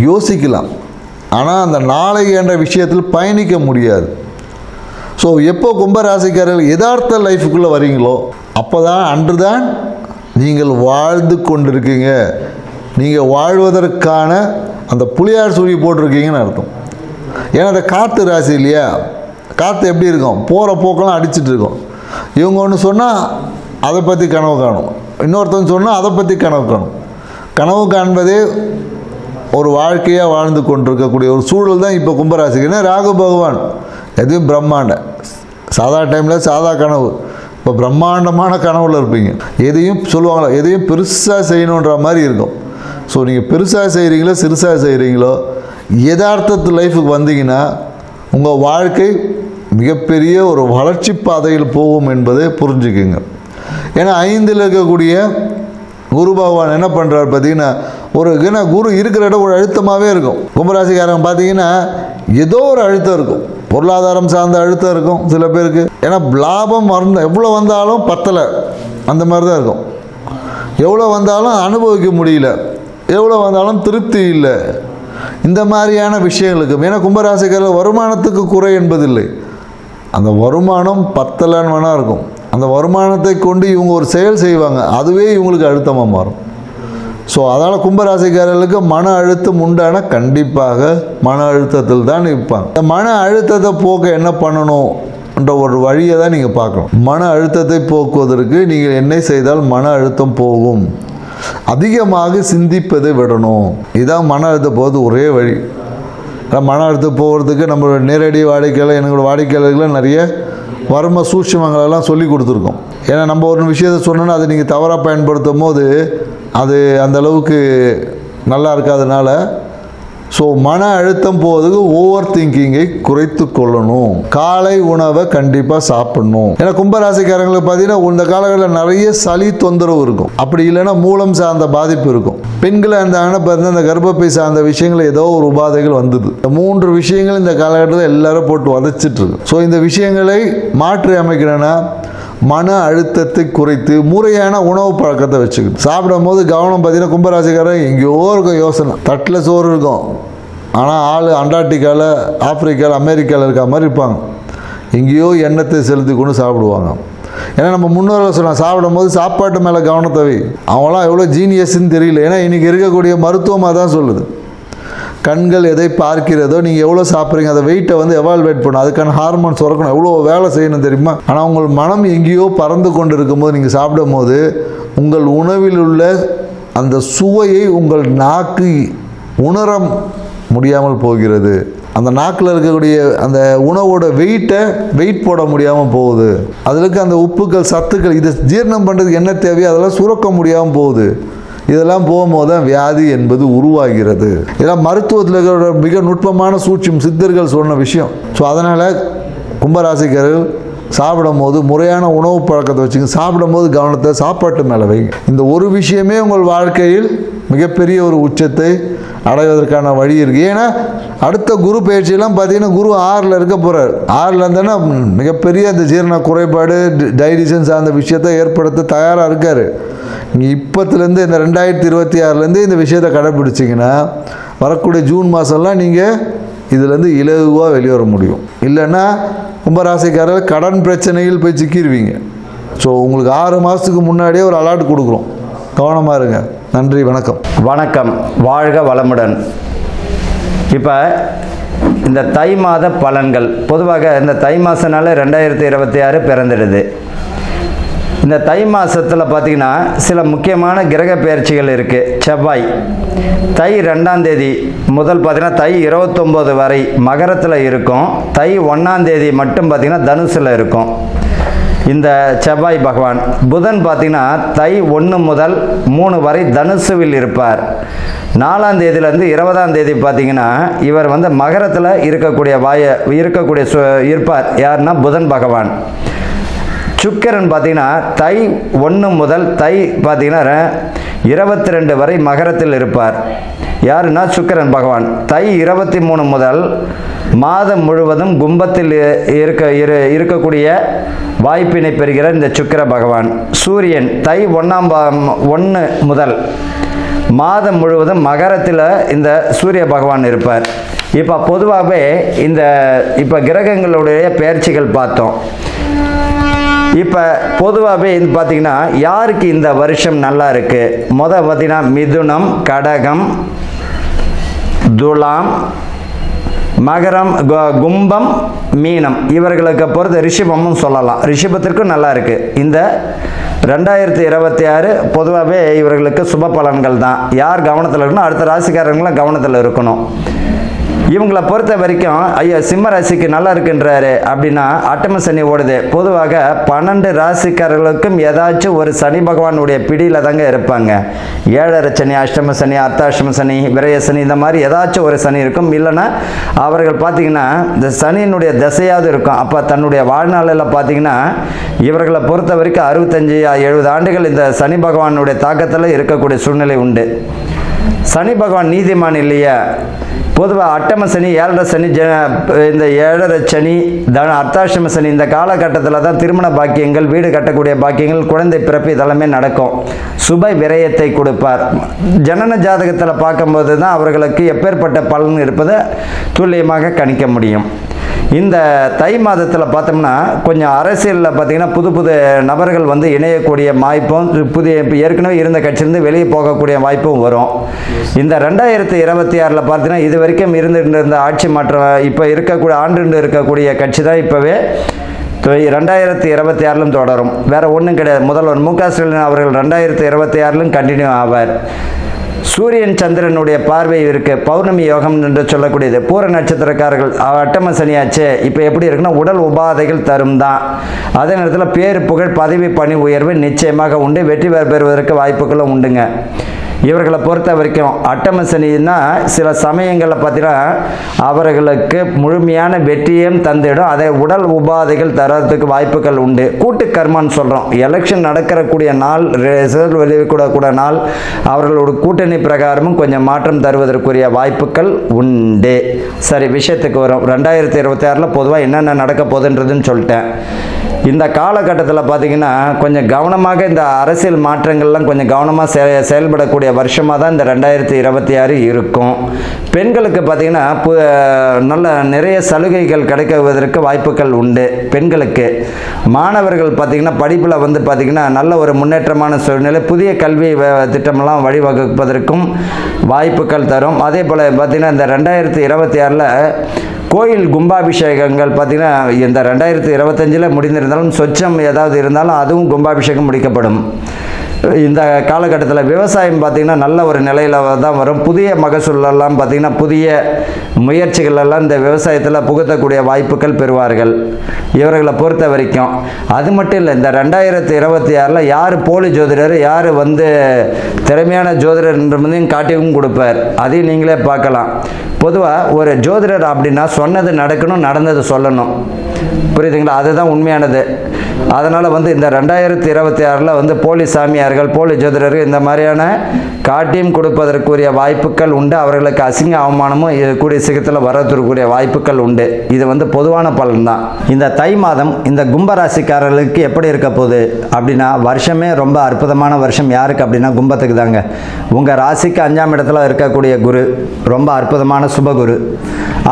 யோசிக்கலாம். ஆனால் அந்த நாளை என்ற விஷயத்தில் பயணிக்க முடியாது. ஸோ எப்போ கும்பராசிக்காரர்கள் யதார்த்த லைஃபுக்குள்ளே வரீங்களோ அப்போ தான் அன்று தான் நீங்கள் வாழ்ந்து கொண்டிருக்கீங்க. நீங்கள் வாழ்வதற்கான அந்த புளியார் சுழி போட்டிருக்கீங்கன்னு அர்த்தம். ஏன்னா அந்த காற்று ராசி இல்லையா, காற்று எப்படி இருக்கும், போகிற போக்கெல்லாம் அடிச்சுட்டு இருக்கும். இவங்க ஒன்று சொன்னால் அதை பற்றி கனவு காணும், இன்னொருத்தவங்க சொன்னால் அதை பற்றி கனவு காணும். கனவு காண்பதே ஒரு வாழ்க்கையாக வாழ்ந்து கொண்டிருக்கக்கூடிய ஒரு சூழல் தான் இப்போ கும்பராசிக்கு. ஏன்னா ராகு பகவான் எதுவும் பிரம்மாண்ட, சாதா டைமில் சாதா கனவு, இப்போ பிரம்மாண்டமான கனவுல இருப்பீங்க. எதையும் சொல்லுவாங்களோ எதையும் பெருசாக செய்யணுன்ற மாதிரி இருக்கும். ஸோ நீங்கள் பெருசாக செய்கிறீங்களோ சிறுசாக செய்கிறீங்களோ யதார்த்தத்து லைஃபுக்கு வந்தீங்கன்னா உங்கள் வாழ்க்கை மிகப்பெரிய ஒரு வளர்ச்சி பாதையில் போகும் என்பதை புரிஞ்சுக்குங்க. ஏன்னா 5ல் இருக்கக்கூடிய குரு பகவான் என்ன பண்ணுறாரு பார்த்தீங்கன்னா, ஏன்னா குரு இருக்கிற இடம் ஒரு அழுத்தமாகவே இருக்கும். கும்பராசிக்காரங்க பார்த்தீங்கன்னா ஏதோ ஒரு அழுத்தம் இருக்கும், பொருளாதாரம் சார்ந்த அழுத்தம் இருக்கும் சில பேருக்கு. ஏன்னா லாபம் எவ்வளோ வந்தாலும் பத்தலை அந்த மாதிரி தான் இருக்கும். எவ்வளோ வந்தாலும் அனுபவிக்க முடியல, எவ்வளோ வந்தாலும் திருப்தி இல்லை, இந்த மாதிரியான விஷயங்களுக்கு. ஏன்னா கும்பராசிக்காரர்கள் வருமானத்துக்கு குறை என்பதில்லை, அந்த வருமானம் பத்தலைன்னு வேணால் இருக்கும். அந்த வருமானத்தை கொண்டு இவங்க ஒரு செயல் செய்வாங்க, அதுவே இவங்களுக்கு அழுத்தமாக மாறும். ஸோ அதனால் கும்பராசிக்காரர்களுக்கு மன அழுத்தம் உண்டான கண்டிப்பாக மன அழுத்தத்தில் தான் இருப்பாங்க. இந்த மன அழுத்தத்தை போக்க என்ன பண்ணணும்ன்ற ஒரு வழியை தான் நீங்கள் பார்க்கணும். மன அழுத்தத்தை போக்குவதற்கு நீங்கள் என்ன செய்தால் மன அழுத்தம் போகும், அதிகமாக சிந்திப்பதை விடணும். இதுதான் மன அழுத்தம் போகிறது ஒரே வழி. மன அழுத்தம் போகிறதுக்கு நம்மளோட நேரடி வாடிக்கையாளர், என்னோட வாடிக்கையாளர்களை நிறைய வர்ம சூட்சுமங்களெல்லாம் சொல்லி கொடுத்துருக்கோம். ஏன்னா நம்ம ஒரு விஷயத்தை சொன்னோன்னா அதை நீங்கள் தவறாக பயன்படுத்தும் போது அது அந்தளவுக்கு நல்லா இருக்காதனால ஸோ மன அழுத்தம் போகிறதுக்கு ஓவர் திங்கிங்கை குறைத்து கொள்ளணும். காலை உணவை கண்டிப்பாக சாப்பிடணும். ஏன்னா கும்பராசிக்காரங்களுக்கு பார்த்தீங்கன்னா இந்த காலங்களில் நிறைய சளி தொந்தரவு இருக்கும், அப்படி இல்லைன்னா மூலம் சார்ந்த பாதிப்பு இருக்கும். பெண்களை இருந்தாங்கன்னா பார்த்தீங்கன்னா இந்த கர்ப்பப்பை சார்ந்த விஷயங்கள் ஏதோ ஒரு உபாதைகள் வந்தது. இந்த 3 விஷயங்கள் இந்த காலகட்டத்தில் எல்லாரும் போட்டு வதச்சிட்டு இருக்கு. ஸோ இந்த விஷயங்களை மாற்றி அமைக்கிறேன்னா மன அழுத்தத்தை குறைத்து முறையான உணவு பழக்கத்தை வச்சுக்கணும். சாப்பிடும் போது கவனம் பார்த்தீங்கன்னா கும்பராசிக்காரன் எங்கேயோ இருக்கும் யோசனை, தட்டில் சோறு இருக்கும், ஆனால் ஆள் அண்டார்டிகாவில், ஆப்பிரிக்காவில், அமெரிக்காவில் இருக்க மாதிரி இருப்பாங்க. எங்கேயோ எண்ணத்தை செலுத்தி கொண்டு சாப்பிடுவாங்க. ஏன்னா நம்ம முன்னோர்கள் சொன்னாங்க சாப்பிடும் போது சாப்பாட்டு மேலே கவனத்தை வை. அவங்களாம் எவ்வளோ ஜீனியஸ்ன்னு தெரியல. ஏன்னா இன்றைக்கி இருக்கக்கூடிய மருத்துவமாக தான் சொல்லுது, கண்கள் எதை பார்க்கிறதோ நீங்கள் எவ்வளோ சாப்பிட்றீங்க அதை வெயிட்டை வந்து எவால்வேட் பண்ணணும், அதுக்கான ஹார்மோன்ஸ் சுரக்கணும், எவ்வளோ வேலை செய்யணும் தெரியுமா. ஆனால் உங்கள் மனம் எங்கேயோ பறந்து கொண்டு இருக்கும்போது நீங்கள் சாப்பிடும் போது உங்கள் உணவில் உள்ள அந்த சுவையை உங்கள் நாக்கு உணர முடியாமல் போகிறது. அந்த நாக்கில் இருக்கக்கூடிய அந்த உணவோட வெயிட் போட முடியாமல் போகுது. அதில் இருக்க அந்த உப்புக்கள், சத்துக்கள், இதை ஜீரணம் பண்ணுறதுக்கு என்ன தேவையோ அதெல்லாம் சுரக்க முடியாமல் போகுது. இதெல்லாம் போகும்போது தான் வியாதி என்பது உருவாகிறது. இதெல்லாம் மருத்துவத்தில் இருக்கிற மிக நுட்பமான சூட்சம், சித்தர்கள் சொன்ன விஷயம். ஸோ அதனால் கும்பராசிக்காரர்கள் சாப்பிடும் போது முறையான உணவு பழக்கத்தை வச்சுங்க. சாப்பிடும் போது கவனத்தை சாப்பாட்டு மேலே வைங்க. இந்த ஒரு விஷயமே உங்கள் வாழ்க்கையில் மிகப்பெரிய ஒரு உச்சத்தை அடைவதற்கான வழி இருக்குது. ஏன்னா அடுத்த குரு பயிற்சியெல்லாம் பார்த்தீங்கன்னா குரு 6ல் இருக்க போகிறார். 6ல் இருந்தேன்னா மிகப்பெரிய அந்த ஜீரண குறைபாடு, டைஜஷன் சார்ந்த விஷயத்தை ஏற்படுத்த தயாராக இருக்கார். நீங்கள் இப்போத்துலேருந்து இந்த 2026லேருந்து இந்த விஷயத்தை கடைப்பிடிச்சிங்கன்னா வரக்கூடிய ஜூன் மாதம்லாம் நீங்கள் இதுலேருந்து இலகுவாக வெளியே வர முடியும். இல்லைன்னா கும்பராசிக்காரர்கள் கடன் பிரச்சனையில் போய் சிக்கிடுவீங்க. ஸோ உங்களுக்கு 6 மாதத்துக்கு முன்னாடியே ஒரு அலர்ட் கொடுக்குறோம், கவனமாக இருங்க. நன்றி, வணக்கம். வணக்கம், வாழ்க வளமுடன். இப்போ இந்த தை மாத பலன்கள், பொதுவாக இந்த தை மாதனால 2026 பிறந்துடுது. இந்த தை மாதத்தில் பார்த்திங்கன்னா சில முக்கியமான கிரக பெயர்ச்சிகள் இருக்குது. செவ்வாய் தை 2ஆம் தேதி முதல் பார்த்திங்கன்னா தை 29 வரை மகரத்தில் இருக்கும். தை 1ஆம் தேதி மட்டும் பார்த்திங்கன்னா தனுசில் இருக்கும் இந்த செவ்வாய் பகவான். புதன் பார்த்திங்கன்னா தை 1 முதல் 3 வரை தனுசுவில் இருப்பார். 4ஆம் தேதியிலேருந்து 20ஆம் தேதி பார்த்திங்கன்னா இவர் வந்து மகரத்தில் இருப்பார். யாருன்னா புதன் பகவான். சுக்கிரன் பார்த்திங்கன்னா தை 1 முதல் தை பார்த்திங்கன்னா 22 வரை மகரத்தில் இருப்பார். யாருன்னா சுக்கிரன் பகவான். தை 23 முதல் மாதம் முழுவதும் கும்பத்தில் இருக்கக்கூடிய வாய்ப்பினை பெறுகிற இந்த சுக்கிர பகவான். சூரியன் தை 1 முதல் மாதம் முழுவதும் மகரத்தில் இந்த சூரிய பகவான் இருப்பார். இப்போ பொதுவாகவே இப்போ கிரகங்களுடைய பெயர்ச்சிகள் பார்த்தோம். இப்போ பொதுவாகவே பார்த்திங்கன்னா யாருக்கு இந்த வருஷம் நல்லா இருக்குது? பார்த்திங்கன்னா மிதுனம், கடகம், துலாம், மகரம், கும்பம், மீனம், இவர்களுக்கு பொறுத்த ரிஷபமும் சொல்லலாம். ரிஷபத்திற்கும் நல்லா இருக்குது. இந்த 2026 பொதுவாகவே இவர்களுக்கு சுப பலன்கள் தான். யார் கவனத்தில் இருக்கணும்? அடுத்த ராசிக்காரங்களும் கவனத்தில் இருக்கணும். இவங்களை பொறுத்த வரைக்கும் ஐயா சிம்ம ராசிக்கு நல்லா இருக்குன்றாரு அப்படின்னா அட்டம சனி ஓடுது. பொதுவாக 12 ராசிக்காரர்களுக்கும் ஏதாச்சும் ஒரு சனி பகவானுடைய பிடியில் தாங்க இருப்பாங்க. 7 சனி, அஷ்டம சனி, அர்த்தாஷ்டம சனி, விரய சனி, இந்த மாதிரி ஏதாச்சும் ஒரு சனி இருக்கும். இல்லைன்னா அவர்கள் பார்த்திங்கன்னா இந்த சனியினுடைய திசையாவது இருக்கும். அப்போ தன்னுடைய வாழ்நாளில் பார்த்திங்கன்னா இவர்களை பொறுத்த வரைக்கும் 65-70 ஆண்டுகள் இந்த சனி பகவானுடைய தாக்கத்தில் இருக்கக்கூடிய சூழ்நிலை உண்டு. சனி பகவான் நீதிமான் இல்லையா? பொதுவாக அட்டம சனி, 7 சனி, இந்த 7 சனி, அர்த்தாஷ்டம சனி, இந்த காலகட்டத்தில் தான் திருமண பாக்கியங்கள், வீடு கட்டக்கூடிய பாக்கியங்கள், குழந்தை பிறப்பு இதெல்லாமே நடக்கும். சுப விரயத்தை கொடுப்பார். ஜனன ஜாதகத்தில் பார்க்கும்போது தான் அவர்களுக்கு எப்பேற்பட்ட பலன் இருப்பதை துல்லியமாக கணிக்க முடியும். இந்த தை மாதத்தில் பார்த்தோம்னா கொஞ்சம் அரசியலில் பார்த்திங்கன்னா புது நபர்கள் வந்து இணையக்கூடிய வாய்ப்பும், ஏற்கனவே இருந்த கட்சியிலேருந்து வெளியே போகக்கூடிய வாய்ப்பும் வரும். இந்த 2026 பார்த்தீங்கன்னா இது வரைக்கும் இருந்த ஆட்சி மாற்றம் இப்போ இருக்கக்கூடிய கட்சி தான் இப்போவே 2026 தொடரும். வேறு ஒன்றும் கிடையாது. முதல்வர் மு.க. ஸ்டாலின் அவர்கள் 2026 கண்டினியூ ஆவார். சூரியன் சந்திரனுடைய பார்வை இருக்குது. பௌர்ணமி யோகம் என்று சொல்லக்கூடியது. பூர நட்சத்திரக்காரர்கள் அட்டம சனியாச்சு. இப்போ எப்படி இருக்குன்னா உடல் உபாதைகள் தரும் தான். அதே நேரத்தில் பேரு புகழ், பதவி, பணி உயர்வு நிச்சயமாக உண்டு. வெற்றி பெறுவதற்கு வாய்ப்புகளும் உண்டுங்க. இவர்களை பொறுத்த வரைக்கும் அட்டம சனின்னா சில சமயங்களில் பார்த்தீங்கன்னா அவர்களுக்கு முழுமையான வெற்றியும் தந்துடும். அதை உடல் உபாதைகள் தரத்துக்கு வாய்ப்புகள் உண்டு. கூட்டு கர்மான்னு சொல்கிறோம். எலெக்ஷன் நடக்கக்கூடிய நாள், ரிசல்ட் வெளியிடக்கூடிய நாள், அவர்களோட கூட்டணி பிரகாரமும் கொஞ்சம் மாற்றம் தருவதற்குரிய வாய்ப்புகள் உண்டு. சரி, விஷயத்துக்கு வரும். 2026 பொதுவாக என்னென்ன நடக்க போகுதுன்றதுன்னு சொல்லிட்டேன். இந்த காலகட்டத்தில் பார்த்திங்கன்னா கொஞ்சம் கவனமாக இந்த அரசியல் மாற்றங்கள்லாம் கொஞ்சம் கவனமாக செயல்படக்கூடிய வருஷமாக தான் இந்த 2026 இருக்கும். பெண்களுக்கு பார்த்திங்கன்னா நல்ல நிறைய சலுகைகள் கிடைக்குவதற்கு வாய்ப்புகள் உண்டு. பெண்களுக்கு மாணவர்கள் பார்த்திங்கன்னா படிப்பில் வந்து பார்த்திங்கன்னா நல்ல ஒரு முன்னேற்றமான சூழ்நிலை, புதிய கல்வி திட்டமெல்லாம் வழிவகுப்பதற்கும் வாய்ப்புகள் தரும். அதே போல் பார்த்திங்கன்னா இந்த 2026 கோயில் கும்பாபிஷேகங்கள் பார்த்திங்கன்னா இந்த 2025 முடிந்திருந்தாலும் சொச்சம் ஏதாவது இருந்தாலும் அதுவும் கும்பாபிஷேகம் முடிக்கப்படும். இந்த காலகட்டத்தில் விவசாயம் பார்த்திங்கன்னா நல்ல ஒரு நிலையில் தான் வரும். புதிய மகசூலெல்லாம் பார்த்திங்கன்னா புதிய முயற்சிகளெல்லாம் இந்த விவசாயத்தில் புகுத்தக்கூடிய வாய்ப்புகள் பெறுவார்கள் இவர்களை பொறுத்த வரைக்கும். அது மட்டும் இல்லை, இந்த 2026 யார் போலி ஜோதிடர், யார் வந்து திறமையான ஜோதிடர் என்றதையும் காட்டியும் கொடுப்பார். அதையும் நீங்களே பார்க்கலாம். பொதுவாக ஒரு ஜோதிடர் அப்படின்னா சொன்னது நடக்கணும், நடந்தது சொல்லணும். புரியுதுங்களா? அதுதான் உண்மையானது. அதனால் வந்து இந்த 2026 வந்து போலி சாமியார்கள், போலி ஜோதிடர்கள் இந்த மாதிரியான காட்டியும் கொடுப்பதற்குரிய வாய்ப்புகள் உண்டு. அவர்களுக்கு அசிங்க அவமானமும் கூடிய சீக்கிரத்தில் வரக்கூடிய வாய்ப்புகள் உண்டு. இது வந்து பொதுவான பலன் தான். இந்த தை மாதம் இந்த கும்பராசிக்காரர்களுக்கு எப்படி இருக்க போகுது அப்படின்னா, வருஷமே ரொம்ப அற்புதமான வருஷம். யாருக்கு அப்படின்னா கும்பத்துக்கு தாங்க. உங்கள் ராசிக்கு 5ஆம் இடத்துல இருக்கக்கூடிய குரு ரொம்ப அற்புதமான சுபகுரு.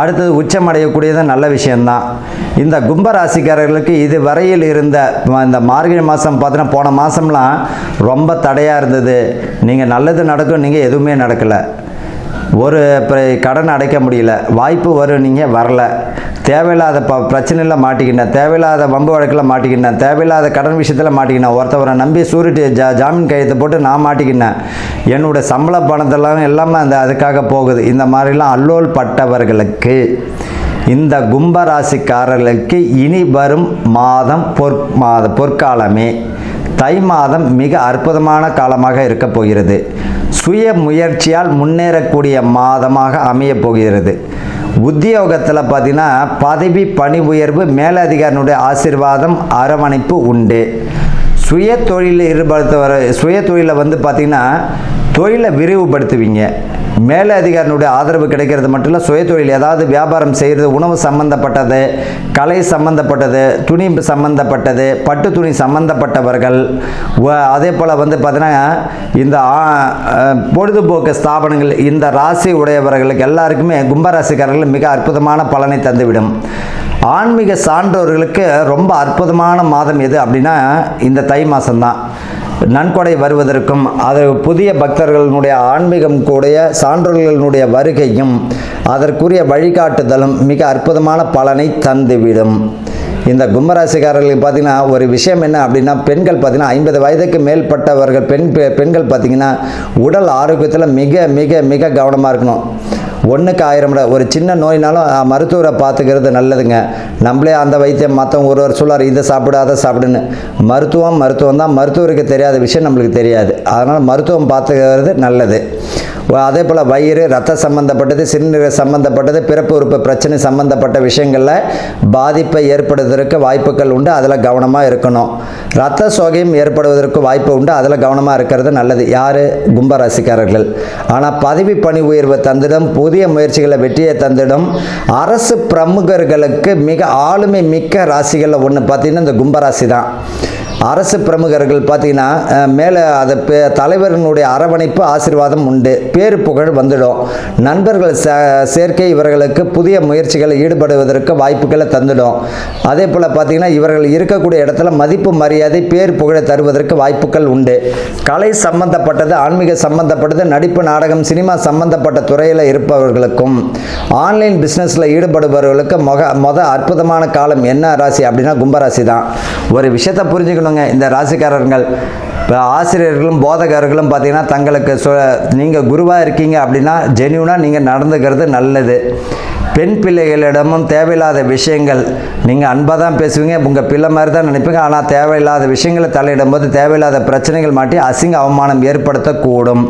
அடுத்தது உச்சமடையக்கூடியது நல்ல விஷயம்தான். இந்த கும்பராசிக்காரர்களுக்கு இது வரையில் இருந்த இந்த மார்கழி மாதம் பார்த்தீங்கன்னா போன மாதம்லாம் ரொம்ப தடையாக இருந்தது. நீங்கள் நல்லது நடக்கும், நீங்கள் எதுவுமே நடக்கலை. ஒரு கடன் அடைக்க முடியல, வாய்ப்பு வரும், நீங்கள் வரல. தேவையில்லாத பிரச்சனையில் மாட்டிக்கினேன், தேவையில்லாத வம்பு வழக்கில் மாட்டிக்கினேன், தேவையில்லாத கடன் விஷயத்தில் மாட்டிக்கினேன், ஒருத்தவரை நம்பி சூரிட்டி ஜாமீன் கையெழுத்து போட்டு நான் மாட்டிக்கினேன், என்னுடைய சம்பள பணத்தெல்லாம் எல்லாமே அதுக்காக போகுது. இந்த மாதிரிலாம் அல்லோல் பட்டவர்களுக்கு, இந்த கும்பராசிக்காரர்களுக்கு இனி வரும் மாதம் பொற்காலமே தை மாதம் மிக அற்புதமான காலமாக இருக்க போகிறது. சுய முயற்சியால் முன்னேறக்கூடிய மாதமாக அமைய போகிறது. உத்தியோகத்தில் பார்த்தீங்கன்னா பதவி பணி உயர்வு, மேலதிகாரினுடைய ஆசீர்வாதம், அரவணைப்பு உண்டு. சுய தொழிலில் ஈடுபடுத்தவர சுய தொழிலை பார்த்திங்கன்னா தொழிலை விரிவுபடுத்துவீங்க. மேலதிகாரினுடைய ஆதரவு கிடைக்கிறது மட்டும் இல்லை, சுயதொழில் ஏதாவது வியாபாரம் செய்கிறது, உணவு சம்பந்தப்பட்டது, கலை சம்பந்தப்பட்டது, துணி சம்பந்தப்பட்டது, பட்டு துணி சம்பந்தப்பட்டவர்கள், அதே போல் பார்த்தீங்கன்னா இந்த பொழுதுபோக்கு ஸ்தாபனங்கள், இந்த ராசி உடையவர்களுக்கு எல்லாருக்குமே கும்பராசிக்காரர்கள் மிக அற்புதமான பலனை தந்துவிடும். ஆன்மீக சான்றோர்களுக்கு ரொம்ப அற்புதமான மாதம் எது அப்படின்னா இந்த தை மாதம்தான். நன்கொடை வருவதற்கும், அது புதிய பக்தர்களுடைய ஆன்மீகம் கூடிய சான்றோர்களுடைய வருகையும் அதற்குரிய வழிகாட்டுதலும் மிக அற்புதமான பலனை தந்துவிடும். இந்த கும்பராசிக்காரர்களுக்கு பார்த்தீங்கன்னா ஒரு விஷயம் என்ன அப்படின்னா, பெண்கள் பார்த்தீங்கன்னா 50 வயதுக்கு மேற்பட்டவர்கள் பெண்கள் பார்த்தீங்கன்னா உடல் ஆரோக்கியத்தில் மிக மிக மிக கவனமாக இருக்கணும். 1க்கு 1000 ஒரு சின்ன நோயினாலும் மருத்துவரை பார்த்துக்கிறது நல்லதுங்க. நம்மளே அந்த வைத்தியம் மற்றவங்க ஒருவர் சொல்லார் இதை சாப்பிடு அதை சாப்பிடுன்னு. மருத்துவம் தான். மருத்துவருக்கு தெரியாத விஷயம் நம்மளுக்கு தெரியாது. அதனால் மருத்துவம் பார்த்துக்கிறது நல்லது. அதே போல் வயிறு, ரத்த சம்பந்தப்பட்டது, சிறுநீரக சம்பந்தப்பட்டது, பிறப்பு உறுப்பு பிரச்சனை சம்பந்தப்பட்ட விஷயங்களில் பாதிப்பை ஏற்படுவதற்கு வாய்ப்புகள் உண்டு. அதில் கவனமாக இருக்கணும். ரத்த சோகையும் ஏற்படுவதற்கு வாய்ப்பு உண்டு. அதில் கவனமாக இருக்கிறது நல்லது. யார்? கும்பராசிக்காரர்கள். ஆனால் பதவி பணி உயர்வு தந்திடும், புதிய முயற்சிகளை வெற்றியை தந்திடும். அரசு பிரமுகர்களுக்கு மிக ஆளுமை மிக்க ராசிகளில் ஒன்று பார்த்தீங்கன்னா இந்த கும்பராசி தான். அரசு பிரமுகர்கள் பார்த்தீங்கன்னா மேலே அது தலைவர்களுடைய அரவணைப்பு ஆசீர்வாதம் உண்டு. பேரு புகழ் வந்துடும். நண்பர்கள் சேர்க்கை இவர்களுக்கு புதிய முயற்சிகளில் ஈடுபடுவதற்கு வாய்ப்புகளை தந்துடும். அதே போல் பார்த்தீங்கன்னா இவர்கள் இருக்கக்கூடிய இடத்துல மதிப்பு மரியாதை பேர் புகழை தருவதற்கு வாய்ப்புகள் உண்டு. கலை சம்பந்தப்பட்டது, ஆன்மீக சம்பந்தப்பட்டது, நடிப்பு, நாடகம், சினிமா சம்பந்தப்பட்ட துறையில் இருப்பவர்களுக்கும் ஆன்லைன் பிஸ்னஸில் ஈடுபடுபவர்களுக்கு அற்புதமான காலம் என்ன ராசி அப்படின்னா கும்பராசி தான். ஒரு விஷயத்தை புரிஞ்சுக்கணும். இந்த ராசிக்காரர்கள் ஆசிரியர்களும் போதகர்களும் பார்த்தீங்கன்னா தங்களுக்கு நீங்கள் குருவாக இருக்கீங்க அப்படின்னா ஜென்யூனாக நீங்கள் நடந்துக்கிறது நல்லது. பெண் பிள்ளைகளிடமும் தேவையில்லாத விஷயங்கள், நீங்கள் அன்பாக தான் பேசுவீங்க, உங்கள் பிள்ளை மாதிரி தான் நினைப்பீங்க. ஆனால் தேவையில்லாத விஷயங்களை தலையிடும்போது தேவையில்லாத பிரச்சனைகள் மாட்டி அசிங்க அவமானம் ஏற்படுத்தக்கூடும்.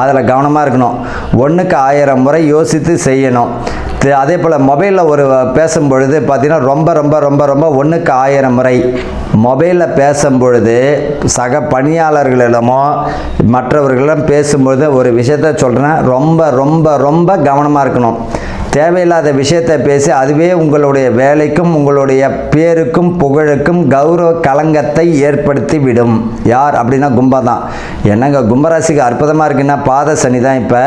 அதில் கவனமாக இருக்கணும். 1க்கு 1000 முறை யோசித்து செய்யணும். அதே போல் மொபைலில் ஒரு பேசும்பொழுது பார்த்தீங்கன்னா ரொம்ப ரொம்ப ரொம்ப ரொம்ப 1க்கு 1000 முறை மொபைலில் பேசும்பொழுது சக பணியாளர்களிடமோ மற்றவர்களிடம் பேசும்பொழுது ஒரு விஷயத்த சொல்கிறேன், ரொம்ப ரொம்ப ரொம்ப கவனமாக இருக்கணும். தேவையில்லாத விஷயத்தை பேசி அதுவே உங்களுடைய வேலைக்கும் உங்களுடைய பேருக்கும் புகழுக்கும் கௌரவ களங்கத்தை ஏற்படுத்தி விடும். யார் அப்படின்னா கும்பம் தான். என்னங்க கும்பராசிக்கு அற்புதமாக இருக்குன்னா பாத சனி தான் இப்போ.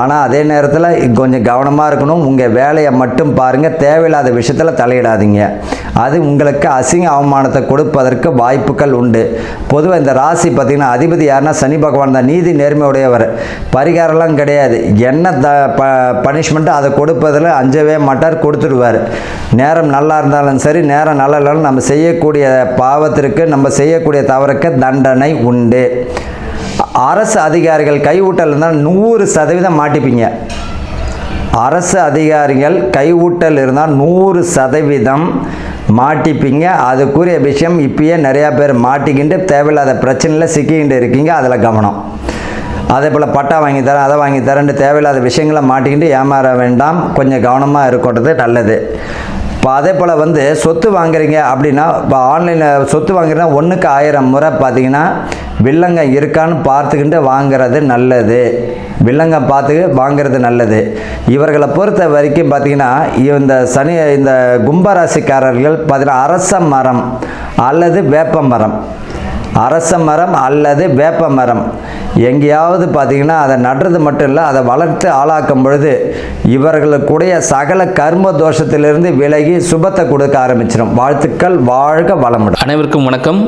ஆனால் அதே நேரத்தில் கொஞ்சம் கவனமாக இருக்கணும். உங்கள் வேலையை மட்டும் பாருங்கள், தேவையில்லாத விஷயத்தில் தலையிடாதீங்க. அது உங்களுக்கு அசிங்க அவமானத்தை கொடுப்பதற்கு வாய்ப்புகள் உண்டு. பொதுவாக இந்த ராசி பார்த்திங்கன்னா அதிபதி யாருன்னா சனி பகவான் தான். நீதி நேர்மையுடையவர். பரிகாரம்லாம் கிடையாது. என்ன பனிஷ்மெண்ட்டு அதை கொடுப்பதில் அஞ்சவே மாட்டார், கொடுத்துடுவார். நேரம் நல்லா இருந்தாலும் சரி, நேரம் நல்லா இல்லைனாலும் நம்ம செய்யக்கூடிய பாவத்திற்கு, நம்ம செய்யக்கூடிய தவறுக்கு தண்டனை உண்டு. அரசு அதிகாரிகள் கைவிட்டல் இருந்தால் 100% மாட்டிப்பீங்க. அரசு அதிகாரிகள் கைவிட்டல் இருந்தால் 100% மாட்டிப்பீங்க. அதுக்குரிய விஷயம் இப்பயே நிறையா பேர் மாட்டிக்கிட்டு தேவையில்லாத பிரச்சனையில் சிக்கிக்கிட்டு இருக்கீங்க. அதில் கவனம். அதே போல் பட்டா வாங்கி தரேன், அதை வாங்கி தரேன்ட்டு தேவையில்லாத விஷயங்களை மாட்டிக்கிட்டு ஏமாற வேண்டாம். கொஞ்சம் கவனமாக இருக்கிறது நல்லது. இப்போ அதே போல் சொத்து வாங்குறீங்க அப்படின்னா, இப்போ ஆன்லைனில் சொத்து வாங்குறீங்கன்னா 1க்கு 1000 முறை பார்த்தீங்கன்னா வில்லங்க இருக்கான்னு பார்த்துக்கிட்டு வாங்கிறது நல்லது. வில்லங்க பார்த்து வாங்கிறது நல்லது. இவர்களை பொறுத்த வரைக்கும் பார்த்தீங்கன்னா இந்த கும்பராசிக்காரர்கள் பார்த்தீங்கன்னா அரச மரம் அல்லது வேப்ப மரம் அரச மரம் அல்லது வேப்ப மரம் எங்கேயாவது பார்த்திங்கன்னா அதை நடுறது மட்டும் இல்லை, அதை வளர்த்து ஆளாக்கும் பொழுது இவர்களுக்குடைய சகல கர்ம தோஷத்திலிருந்து விலகி சுபத்தை கொடுக்க ஆரம்பிச்சிடும். வாழ்த்துக்கள், வாழ்க வளமுடன். அனைவருக்கும் வணக்கம்.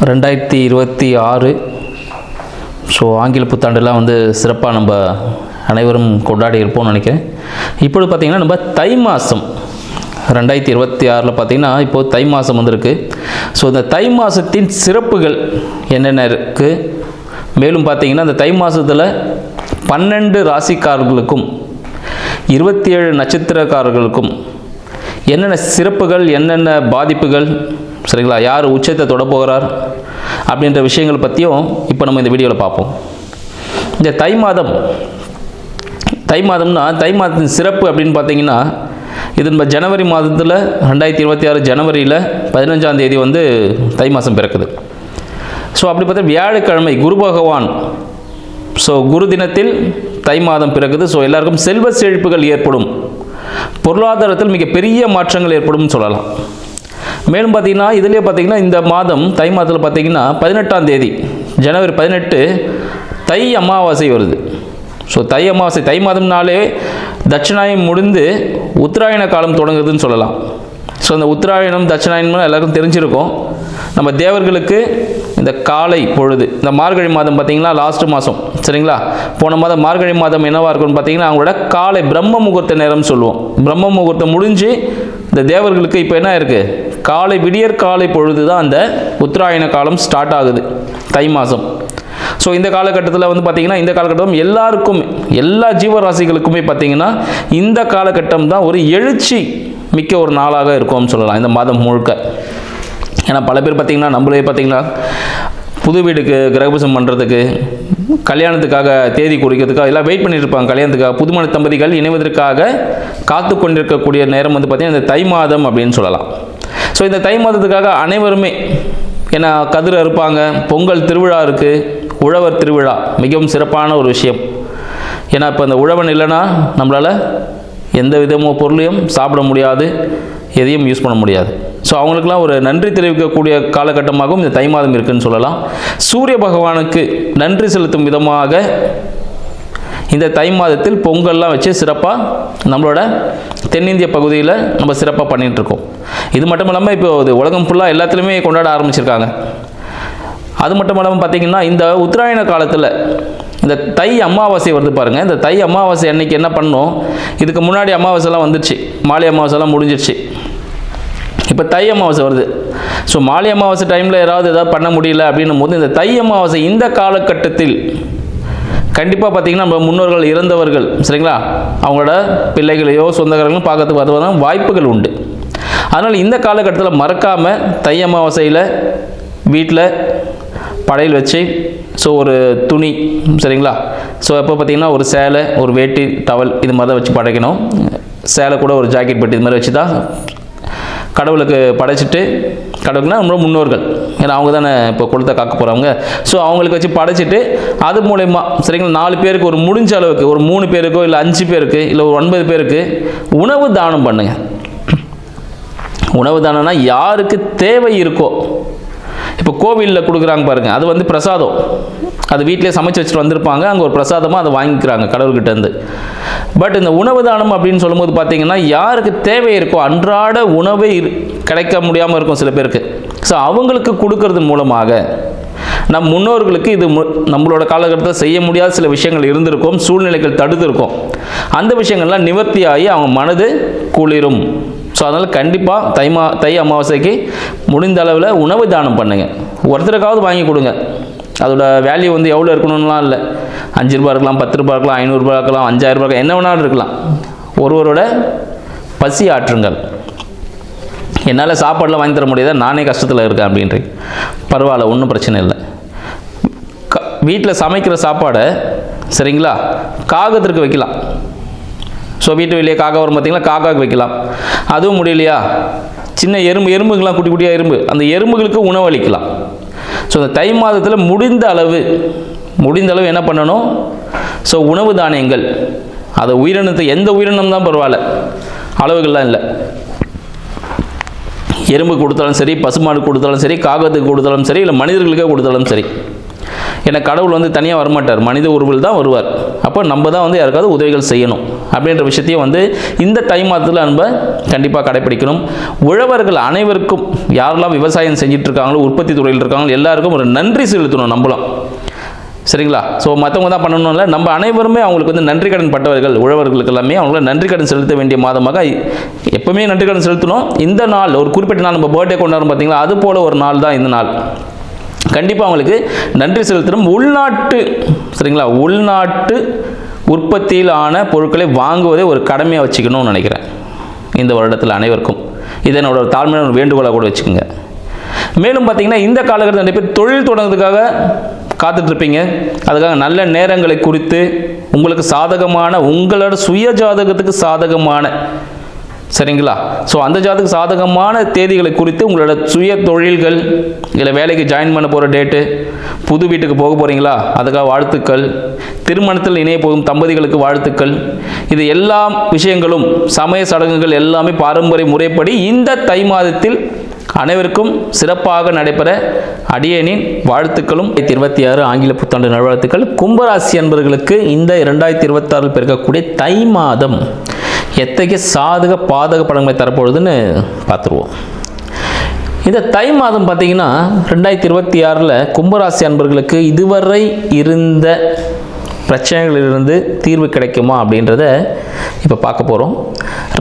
2026 ஆங்கில புத்தாண்டுலாம் சிறப்பாக நம்ம அனைவரும் கொண்டாடி இருப்போம்னு நினைக்கிறேன். இப்பொழுது பார்த்திங்கன்னா நம்ம தை மாதம் 2026 பார்த்திங்கன்னா இப்போது தை மாதம் வந்திருக்கு. இந்த தை மாதத்தின் சிறப்புகள் என்னென்ன இருக்குது, மேலும் பார்த்திங்கன்னா இந்த தை மாதத்தில் 12 ராசிக்காரர்களுக்கும் 27 நட்சத்திரக்காரர்களுக்கும் என்னென்ன சிறப்புகள், என்னென்ன பாதிப்புகள், சரிங்களா, யார் உச்சத்தை தொட போகிறார் அப்படின்ற விஷயங்கள் பற்றியும் இப்போ நம்ம இந்த வீடியோவில் பார்ப்போம். இந்த தை மாதம்னா தை மாதத்தின் சிறப்பு அப்படின்னு பார்த்தீங்கன்னா, இது நம்ம ஜனவரி மாதத்தில் 2026 ஜனவரியில் 15ஆம் தேதி தை மாதம் பிறக்குது. அப்படி பார்த்தா வியாழக்கிழமை குரு பகவான் குரு தினத்தில் தை மாதம் பிறக்குது. எல்லாருக்கும் செல்வ செழிப்புகள் ஏற்படும், பொருளாதாரத்தில் மிகப்பெரிய மாற்றங்கள் ஏற்படும் சொல்லலாம். மேலும் பார்த்திங்கன்னா இதிலே பார்த்திங்கன்னா இந்த மாதம் தை மாதத்தில் பார்த்திங்கன்னா 18ஆம் தேதி ஜனவரி 18 தை அமாவாசை வருது. தை அமாவாசை, தை மாதம்னாலே தட்சிணாயனம் முடிந்து உத்தராயண காலம் தொடங்குதுன்னு சொல்லலாம். இந்த உத்தராயணம் தட்சிணாயனம் எல்லாருக்கும் தெரிஞ்சிருக்கும். நம்ம தேவர்களுக்கு இந்த காலை பொழுது, இந்த மார்கழி மாதம் பார்த்திங்கன்னா லாஸ்ட் மாதம், சரிங்களா, போன மாதம் மார்கழி மாதம் என்னவாக இருக்கும்னு பார்த்திங்கன்னா அவங்களோட காலை பிரம்ம முகூர்த்த நேரம் சொல்லுவோம். பிரம்ம முகூர்த்தம் முடிஞ்சு இந்த தேவர்களுக்கு இப்போ என்ன இருக்குது, காலை விடியற் காலை பொழுது தான் அந்த உத்தராயண காலம் ஸ்டார்ட் ஆகுது தை மாதம். இந்த காலகட்டத்தில் பார்த்திங்கன்னா இந்த காலகட்டம் எல்லாருக்கும், எல்லா ஜீவராசிகளுக்குமே பார்த்திங்கன்னா இந்த காலகட்டம் தான் ஒரு எழுச்சி மிக்க ஒரு நாளாக இருக்கும்னு சொல்லலாம் இந்த மாதம் முழுக்க. ஏன்னா பல பேர் பார்த்திங்கன்னா நம்மளே பார்த்திங்கன்னா புது வீடுக்கு கிரகபிரவேசம் பண்ணுறதுக்கு, கல்யாணத்துக்காக தேதி குறிக்கிறதுக்காக எல்லாம் வெயிட் பண்ணிட்டு இருப்பாங்க. கல்யாணத்துக்காக புதுமண தம்பதிகள் இணைவதற்காக காத்து கொண்டிருக்கக்கூடிய நேரம் பார்த்திங்கன்னா இந்த தை மாதம் அப்படின்னு சொல்லலாம். இந்த தை மாதத்துக்காக அனைவருமே ஏன்னா கதிர் அறுப்பாங்க, பொங்கல் திருவிழா இருக்குது, உழவர் திருவிழா மிகவும் சிறப்பான ஒரு விஷயம். ஏன்னா இப்போ அந்த உழவன் இல்லைன்னா நம்மளால் எந்த விதமோ பொருளையும் சாப்பிட முடியாது, எதையும் யூஸ் பண்ண முடியாது. அவங்களுக்கெல்லாம் ஒரு நன்றி தெரிவிக்கக்கூடிய காலகட்டமாகவும் இந்த தை மாதம் இருக்குதுன்னு சொல்லலாம். சூரிய பகவானுக்கு நன்றி செலுத்தும் விதமாக இந்த தை மாதத்தில் பொங்கல்லாம் வச்சு சிறப்பாக நம்மளோட தென்னிந்திய பகுதியில் நம்ம சிறப்பாக பண்ணிகிட்ருக்கோம். இது மட்டும் இல்லாமல் இப்போ உலகம் ஃபுல்லாக எல்லாத்துலேயுமே கொண்டாட ஆரம்பிச்சிருக்காங்க. அது மட்டும் இல்லாமல் பார்த்திங்கன்னா இந்த உத்தராயண காலத்தில் இந்த தை அமாவாசை வருது பாருங்கள். இந்த தை அமாவாசை அன்னைக்கு என்ன பண்ணோம், இதுக்கு முன்னாடி அமாவாசைலாம் வந்துடுச்சு, மாலை அமாவாசைலாம் முடிஞ்சிடுச்சு. இப்போ தை அமாவாசை வருது. மாலை அமாவாசை டைமில் ஏதாவது பண்ண முடியல அப்படின்னும் போது இந்த தை அமாவாசை இந்த காலகட்டத்தில் கண்டிப்பாக பார்த்திங்கன்னா நம்ம முன்னோர்கள் இறந்தவர்கள், சரிங்களா, அவங்களோட பிள்ளைகளையோ சொந்தக்காரங்களும் பார்க்கறதுக்கு வருவதான வாய்ப்புகள் உண்டு. அதனால் இந்த காலகட்டத்தில் மறக்காமல் தை அமாவாசையில் வீட்டில் படையல் வச்சு ஒரு துணி, சரிங்களா, எப்போ பார்த்திங்கன்னா ஒரு சேலை, ஒரு வேட்டி, டவல் இது மாதிரி தான் வச்சு படைக்கணும். சேலை கூட ஒரு ஜாக்கெட் பெட்டி இது மாதிரி வச்சு தான் கடவுளுக்கு படைச்சிட்டு, கடவுளுக்குனா நம்மளோட முன்னோர்கள், ஏன்னா அவங்க தானே இப்போ குலத்தை காக்க போகிறவங்க. அவங்களுக்கு வச்சு படைச்சிட்டு அது மூலயமா, சரிங்களா, 4 பேருக்கு ஒரு முடிஞ்ச அளவுக்கு ஒரு 3 பேருக்கோ இல்லை 5 பேருக்கு இல்லை ஒரு 9 பேருக்கு உணவு தானம் பண்ணுங்க. உணவு தானம்னா யாருக்கு தேவை இருக்கோ, இப்போ கோவிலில் கொடுக்குறாங்க பாருங்கள், அது பிரசாதம், அது வீட்டிலே சமைச்சு வச்சுட்டு வந்திருப்பாங்க, அங்கே ஒரு பிரசாதமாக அதை வாங்கிக்கிறாங்க கடவுள்கிட்டேருந்து. பட் இந்த உணவு தானம் அப்படின்னு சொல்லும்போது பார்த்திங்கன்னா யாருக்கு தேவை இருக்கோ, அன்றாட உணவை கிடைக்க முடியாமல் இருக்கும் சில பேருக்கு, அவங்களுக்கு கொடுக்கறது மூலமாக நம் முன்னோர்களுக்கு இது நம்மளோட காலகட்டத்தில் செய்ய முடியாத சில விஷயங்கள் இருந்திருக்கும், சூழ்நிலைகள் தடுத்திருக்கும், அந்த விஷயங்கள்லாம் நிவர்த்தியாகி அவங்க மனது குளிரும். அதனால் கண்டிப்பாக தை அமாவாசைக்கு முடிந்த அளவில் உணவு தானம் பண்ணுங்கள். ஒருத்தருக்காவது வாங்கி கொடுங்க. அதோட வேல்யூ எவ்வளோ இருக்கணும்லாம் இல்லை, 5 ரூபா இருக்கலாம், 10 ரூபா இருக்கலாம், 500 ரூபா இருக்கலாம், 5000 ரூபா, என்ன வேணாலும் இருக்கலாம். ஒருவரோட பசி ஆற்றுங்கள். என்னால் சாப்பாடெலாம் வாங்கி தர முடியாத, நானே கஷ்டத்தில் இருக்கேன் அப்படின்றீங்க, பரவாயில்ல, ஒன்றும் பிரச்சனை இல்லை. வீட்டில் சமைக்கிற சாப்பாடை, சரிங்களா, காகத்திற்கு வைக்கலாம். வீட்டு வெளியே காக்கா வரும் பார்த்திங்களா, காக்காவுக்கு வைக்கலாம். அதுவும் முடியலையா, சின்ன எறும்புகள்லாம், குட்டி குட்டியாக எறும்பு, அந்த எறும்புகளுக்கு உணவளிக்கலாம். இந்த தை மாதத்தில் முடிந்த அளவு என்ன பண்ணணும், உணவு தானியங்கள், அதை உயிரினத்தை, எந்த உயிரினம் தான் பரவாயில்ல, அளவுகள்லாம் இல்லை, எறும்பு கொடுத்தாலும் சரி, பசுமாடு கொடுத்தாலும் சரி, காகத்துக்கு கொடுத்தாலும் சரி, இல்லை மனிதர்களுக்கே கொடுத்தாலும் சரி. ஏன்னா கடவுள் வந்து தனியாக வரமாட்டார், மனித உருவில் தான் வருவார். அப்போ நம்ம தான் வந்து யாருக்காவது உதவிகள் செய்யணும் அப்படின்ற விஷயத்தையும் வந்து இந்த தை மாதத்தில் நம்ம கண்டிப்பாக கடைப்பிடிக்கணும். உழவர்கள் அனைவருக்கும், யாரெல்லாம் விவசாயம் செஞ்சுட்டு இருக்காங்களோ, உற்பத்தி துறையில் இருக்காங்களோ, எல்லாருக்கும் ஒரு நன்றி செலுத்தணும் நம்மளும். சரிங்களா? ஸோ மற்றவங்க தான் பண்ணணும்ல, நம்ம அனைவருமே அவங்களுக்கு வந்து நன்றி கடன் பட்டவர்கள். உழவர்களுக்கு எல்லாமே அவங்கள நன்றி கடன் செலுத்த வேண்டிய மாதமாக எப்பவுமே நன்றி கடன் செலுத்தணும். இந்த நாள் ஒரு குறிப்பிட்ட நாள், நம்ம பர்த்டே கொண்டாடுறோம் பார்த்தீங்களா, அது போல் ஒரு நாள் தான் இந்த நாள். கண்டிப்பாக அவங்களுக்கு நன்றி செலுத்தணும். உள்நாட்டு, சரிங்களா, உள்நாட்டு உற்பத்தியில் ஆன பொருட்களை வாங்குவதை ஒரு கடமையாக வச்சுக்கணும்னு நினைக்கிறேன் இந்த வருடத்தில் அனைவருக்கும். இதை என்னோட ஒரு தாழ்மையான ஒரு வேண்டுகோளாக கூட வச்சுக்கோங்க. மேலும் பார்த்தீங்கன்னா இந்த காலகட்டத்தில் நிறைய பேர் தொழில் தொடங்குறதுக்காக காத்துட்ருப்பீங்க. அதுக்காக நல்ல நேரங்களை குறித்து உங்களுக்கு சாதகமான, உங்களோட சுய ஜாதகத்துக்கு சாதகமான, சரிங்களா, ஸோ அந்த ஜாதகத்துக்கு சாதகமான தேதிகளை குறித்து உங்களோட சுய தொழில்கள், இல்லை வேலைக்கு ஜாயின் பண்ண போகிற டேட்டு, புது வீட்டுக்கு போக போகிறீங்களா அதுக்காக வாழ்த்துக்கள், திருமணத்தில் இணைய போகும் தம்பதிகளுக்கு வாழ்த்துக்கள். இது எல்லா விஷயங்களும், சமய சடங்குகள் எல்லாமே பாரம்பரிய முறைப்படி இந்த தை மாதத்தில் அனைவருக்கும் சிறப்பாக நடைபெற அடியேனின் வாழ்த்துக்களும். 2026 ஆங்கில புத்தாண்டு நல்வாழ்த்துக்கள். கும்பராசி அன்பர்களுக்கு இந்த 2026 பிறக்கக்கூடிய தை மாதம் எத்தகைய சாதக பாதக பலன்களை தரப்போகுதுன்னு பார்த்துருவோம். இந்த தை மாதம் பார்த்தீங்கன்னா 2026 கும்பராசி அன்பர்களுக்கு இதுவரை இருந்த பிரச்சனைகளிலிருந்து தீர்வு கிடைக்குமா அப்படின்றத இப்போ பார்க்க போகிறோம்.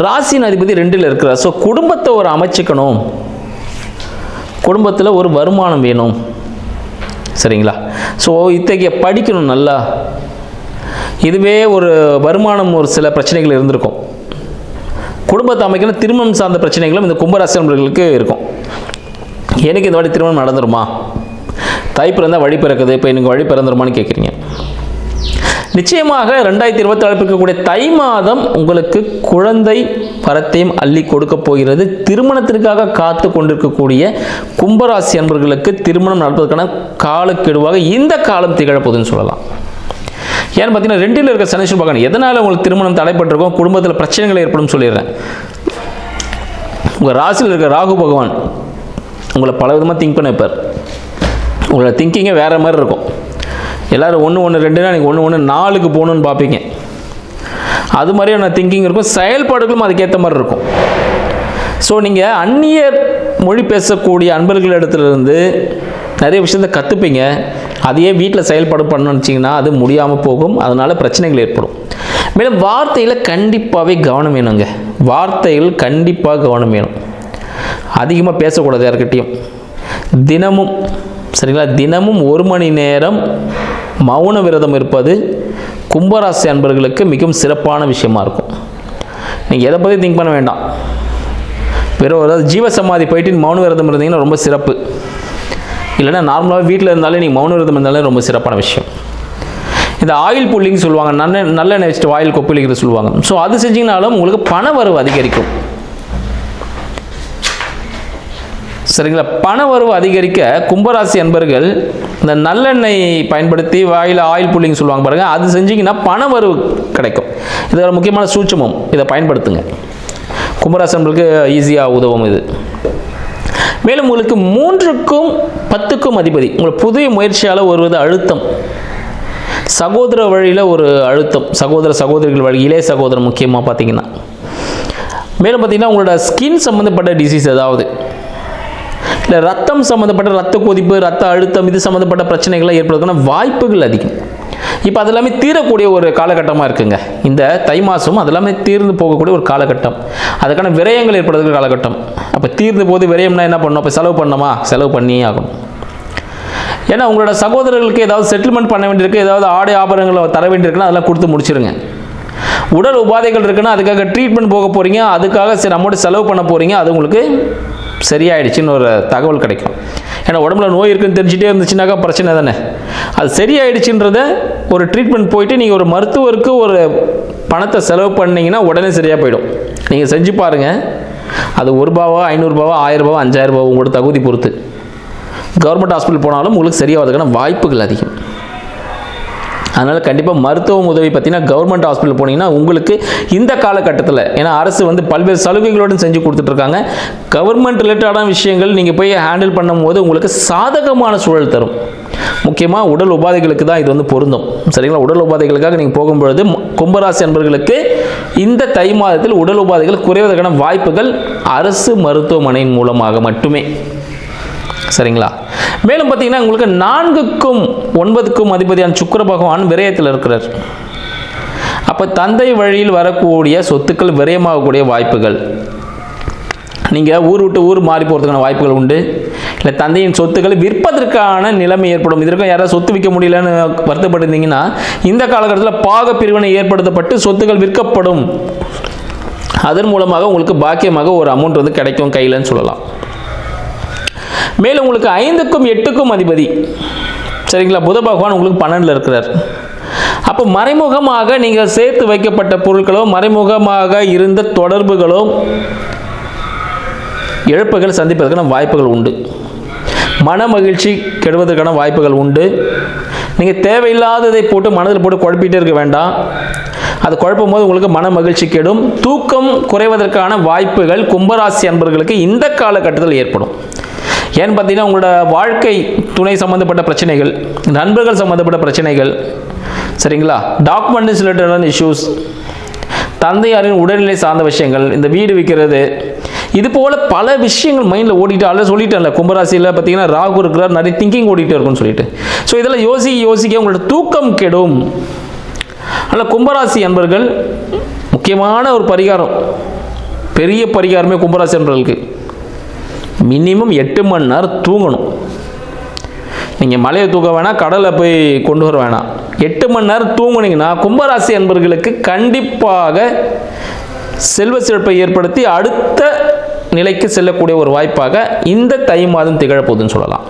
ராசியின் அதிபதி 2ல் இருக்கிறார். ஸோ குடும்பத்தை ஒரு அமைச்சிக்கணும், குடும்பத்தில் ஒரு வருமானம் வேணும், சரிங்களா. ஸோ இத்தகைய படிக்கணும் நல்லா. இதுவே ஒரு வருமானம் ஒரு சில பிரச்சனைகள் இருந்திருக்கும். குடும்பத்தை அமைக்கணும், திருமணம் சார்ந்த பிரச்சனைகளும் இந்த கும்பராசி நண்பர்களுக்கு இருக்கும். எனக்கு இந்த வாட்டி திருமணம் நடந்துருமா, தை பிறந்தால் வழி பிறக்குது, இப்போ எனக்கு வழி பிறந்துருமான்னு கேட்குறீங்க. நிச்சயமாக 2026 இருக்கக்கூடிய தை மாதம் உங்களுக்கு குழந்தை வரத்தையும் அள்ளி கொடுக்க போகிறது. திருமணத்திற்காக காத்து கொண்டிருக்கக்கூடிய கும்பராசி அன்பர்களுக்கு திருமணம் நடப்பதற்கான காலக்கெடுவாக இந்த காலம் திகழப்போகுதுன்னு சொல்லலாம். ஏன்னு பார்த்தீங்கன்னா 2ல் இருக்க சனீஸ்வர பகவான் எதனால் உங்களுக்கு திருமணம் தடைப்பட்டிருக்கோம், குடும்பத்தில் பிரச்சனைகள் ஏற்படும் சொல்லிடுறேன். உங்கள் ராசியில் இருக்க ராகு பகவான் உங்களை பல விதமாக திங்க் பண்ண வைப்பார். உங்களோட திங்கிங்கே வேறு மாதிரி இருக்கும். எல்லோரும் 1 1 2னா நீங்கள் 1 1 4க்கு போகணுன்னு பார்ப்பீங்க. அது மாதிரியான திங்கிங் இருக்கும், செயல்பாடுகளும் அதுக்கேற்ற மாதிரி இருக்கும். ஸோ நீங்கள் அந்நிய மொழி பேசக்கூடிய அன்பர்களிடத்துலேருந்து நிறைய விஷயத்தை கற்றுப்பீங்க. அதையே வீட்டில் செயல்பாடு பண்ணணும்னு வச்சிங்கன்னா அது முடியாமல் போகும், அதனால் பிரச்சனைகள் ஏற்படும். மேலும் வார்த்தையில் கண்டிப்பாகவே கவனம் வேணுங்க. வார்த்தைகள் கண்டிப்பாக கவனம் வேணும். அதிகமாக பேசக்கூடாது யார்கிட்டையும். தினமும், சரிங்களா, தினமும் 1 மணி நேரம் மௌன விரதம் இருப்பது கும்பராசி அன்பர்களுக்கு மிகவும் சிறப்பான விஷயமா இருக்கும். நீங்கள் எதை பற்றி திங்க் பண்ண வேண்டாம். வெறும் அதாவது ஜீவசமாதி போயிட்டு மௌன விரதம் இருந்தீங்கன்னா ரொம்ப சிறப்பு. இல்லைன்னா நார்மலாக வீட்டில் இருந்தாலே நீங்கள் மௌன விரதம் இருந்தாலே ரொம்ப சிறப்பான விஷயம். இந்த ஆயில் புல்லிங் சொல்லுவாங்க, நல்லெண்ணெய் வச்சுட்டு ஆயில் கொப்பளிக்கிறது சொல்லுவாங்க. ஸோ அது செஞ்சிங்கனாலும் உங்களுக்கு பண வரவு அதிகரிக்கும், சரிங்களா. பண வரவு அதிகரிக்க கும்பராசி அன்பர்கள் இந்த நல்லெண்ணெய் பயன்படுத்தி வாயில் ஆயில் புல்லிங் சொல்லுவாங்க பாருங்கள், அது செஞ்சிங்கன்னா பண வரவு கிடைக்கும். இது ஒரு முக்கியமான சூட்சமம், இதை பயன்படுத்துங்க. கும்பராசி அன்பர்களுக்கு ஈஸியாக உதவும் இது. மேலும் உங்களுக்கு 3க்கும் 10க்கும் அதிபதி உங்களுக்கு புதிய முயற்சியால் வருவது அழுத்தம், சகோதர வழியில் ஒரு அழுத்தம், சகோதர சகோதரிகள் வழி, இளைய சகோதரர் முக்கியமாக பார்த்தீங்கன்னா. மேலும் பார்த்தீங்கன்னா உங்களோட ஸ்கின் சம்மந்தப்பட்ட டிசீஸ் ஏதாவது, இல்லை ரத்தம் சம்மந்தப்பட்ட ரத்த கொதிப்பு, ரத்த அழுத்தம், இது சம்மந்தப்பட்ட பிரச்சனைகளை ஏற்படுறதுக்கான வாய்ப்புகள் அதிகம். இப்போ அது எல்லாமே தீரக்கூடிய ஒரு காலகட்டமாக இருக்குங்க. இந்த தை மாதம் அது எல்லாமே தீர்ந்து போகக்கூடிய ஒரு காலகட்டம். அதுக்கான விரயங்கள் ஏற்படுறதுக்கு காலகட்டம். அப்போ தீர்ந்து போது விரயம்னா என்ன பண்ணணும், அப்போ செலவு பண்ணணுமா, செலவு பண்ணியே ஆகணும். ஏன்னா உங்களோட சகோதரர்களுக்கு ஏதாவது செட்டில்மெண்ட் பண்ண வேண்டியிருக்கு, ஏதாவது ஆடை ஆபரணங்களை தர வேண்டியிருக்குன்னா அதெல்லாம் கொடுத்து முடிச்சிருங்க. உடல் உபாதைகள் இருக்குன்னா அதுக்காக ட்ரீட்மெண்ட் போக போகிறீங்க, அதுக்காக சரி அமௌண்ட் செலவு பண்ண போகிறீங்க, அது உங்களுக்கு சரியாயிடுச்சுன்னு ஒரு தகவல் கிடைக்கும். ஏன்னா உடம்புல நோய் இருக்குன்னு தெரிஞ்சுட்டே இருந்துச்சுனாக்கா பிரச்சனை தானே. அது சரியாயிடுச்சுன்றத ஒரு ட்ரீட்மெண்ட் போயிட்டு நீங்கள் ஒரு மருத்துவருக்கு ஒரு பணத்தை செலவு பண்ணிங்கன்னா உடனே சரியாக போயிடும். நீங்கள் செஞ்சு பாருங்கள். அது ₹1, ₹500, ₹1000, ₹5000 உங்களோட தகுதி பொறுத்து. கவர்மெண்ட் ஹாஸ்பிட்டல் போனாலும் உங்களுக்கு சரியாவதுக்கான வாய்ப்புகள் அதிகம். அதனால் கண்டிப்பாக மருத்துவ உதவி பார்த்தீங்கன்னா கவர்மெண்ட் ஹாஸ்பிட்டல் போனீங்கன்னா உங்களுக்கு இந்த காலகட்டத்தில், ஏன்னா அரசு வந்து பல்வேறு சலுகைகளோடு செஞ்சு கொடுத்துட்ருக்காங்க, கவர்மெண்ட் ரிலேட்டடான விஷயங்கள் நீங்கள் போய் ஹேண்டில் பண்ணும்போது உங்களுக்கு சாதகமான சூழல் தரும். முக்கியமாக உடல் உபாதைகளுக்கு தான் இது வந்து பொருந்தும். சரிங்களா? உடல் உபாதைகளுக்காக நீங்கள் போகும்பொழுது கும்பராசி அன்பர்களுக்கு இந்த தை மாதத்தில் உடல் உபாதைகள் குறைவதற்கான வாய்ப்புகள் அரசு மருத்துவமனையின் மூலமாக மட்டுமே. சரிங்களா? மேலும் பார்த்தீங்கன்னா உங்களுக்கு 4க்கும் 9க்கும் அதிபதியான சுக்கிர பகவான் விரயத்தில் இருக்கிறார். அப்போ தந்தை வழியில் வரக்கூடிய சொத்துக்கள் விரயமாகக்கூடிய வாய்ப்புகள், நீங்கள் ஊர் விட்டு ஊர் மாறி போகிறதுக்கான வாய்ப்புகள் உண்டு. இல்லை தந்தையின் சொத்துக்களை விற்பதற்கான நிலைமை ஏற்படும். இதற்கும் யாராவது சொத்து விற்க முடியலன்னு வருத்தப்பட்டிருந்தீங்கன்னா இந்த காலகட்டத்தில் பாக பிரிவினை ஏற்படுத்தப்பட்டு சொத்துக்கள் விற்கப்படும். அதன் மூலமாக உங்களுக்கு பாக்கியமாக ஒரு அமௌண்ட் வந்து கிடைக்கும் கையிலன்னு சொல்லலாம். மேலும் உங்களுக்கு 5க்கும் 8க்கும் அதிபதி, சரிங்களா, புத பகவான் உங்களுக்கு 12ல் இருக்கிறார். அப்போ மறைமுகமாக நீங்கள் சேர்த்து வைக்கப்பட்ட பொருட்களோ மறைமுகமாக இருந்த தொடர்புகளோ இழப்புகள் சந்திப்பதற்கான வாய்ப்புகள் உண்டு. மன மகிழ்ச்சி கெடுவதற்கான வாய்ப்புகள் உண்டு. நீங்கள் தேவையில்லாததை போட்டு மனதில் போட்டு குழப்பிட்டே இருக்க வேண்டாம். அது குழப்பும் போது உங்களுக்கு மன மகிழ்ச்சி கெடும். தூக்கம் குறைவதற்கான வாய்ப்புகள் கும்பராசி அன்பர்களுக்கு இந்த காலகட்டத்தில் ஏற்படும். ஏன்னு பார்த்தீங்கன்னா உங்களோட வாழ்க்கை துணை சம்மந்தப்பட்ட பிரச்சனைகள், நண்பர்கள் சம்மந்தப்பட்ட பிரச்சனைகள், சரிங்களா, டாக்குமெண்ட்ஸ் ரிலேட்டடான இஷ்யூஸ், தந்தையாரின் உடல்நிலை சார்ந்த விஷயங்கள், இந்த வீடு விற்கிறது, இது போல் பல விஷயங்கள் மைண்டில் ஓடிட்டு அல்ல சொல்லிட்டேன்ல. கும்பராசியில் பார்த்தீங்கன்னா ராகு இருக்கிறார், நிறைய திங்கிங் ஓடிட்டு இருக்குன்னு சொல்லிட்டு. ஸோ இதெல்லாம் யோசிக்க உங்களோட தூக்கம் கெடும். ஆனால் கும்பராசி அன்பர்கள் முக்கியமான ஒரு பரிகாரம், பெரிய பரிகாரமே கும்பராசி அன்பர்களுக்கு மினிமம் 8 மணி நேரம் தூங்கணும். நீங்கள் மலையை தூக்க வேணாம், கடலை போய் கொண்டு வர வேணாம், 8 மணி நேரம் தூங்குனீங்கன்னா கும்பராசி அன்பர்களுக்கு கண்டிப்பாக செல்வ செழிப்பை ஏற்படுத்தி அடுத்த நிலைக்கு செல்லக்கூடிய ஒரு வாய்ப்பாக இந்த தை மாதம் திகழப்போகுதுன்னு சொல்லலாம்.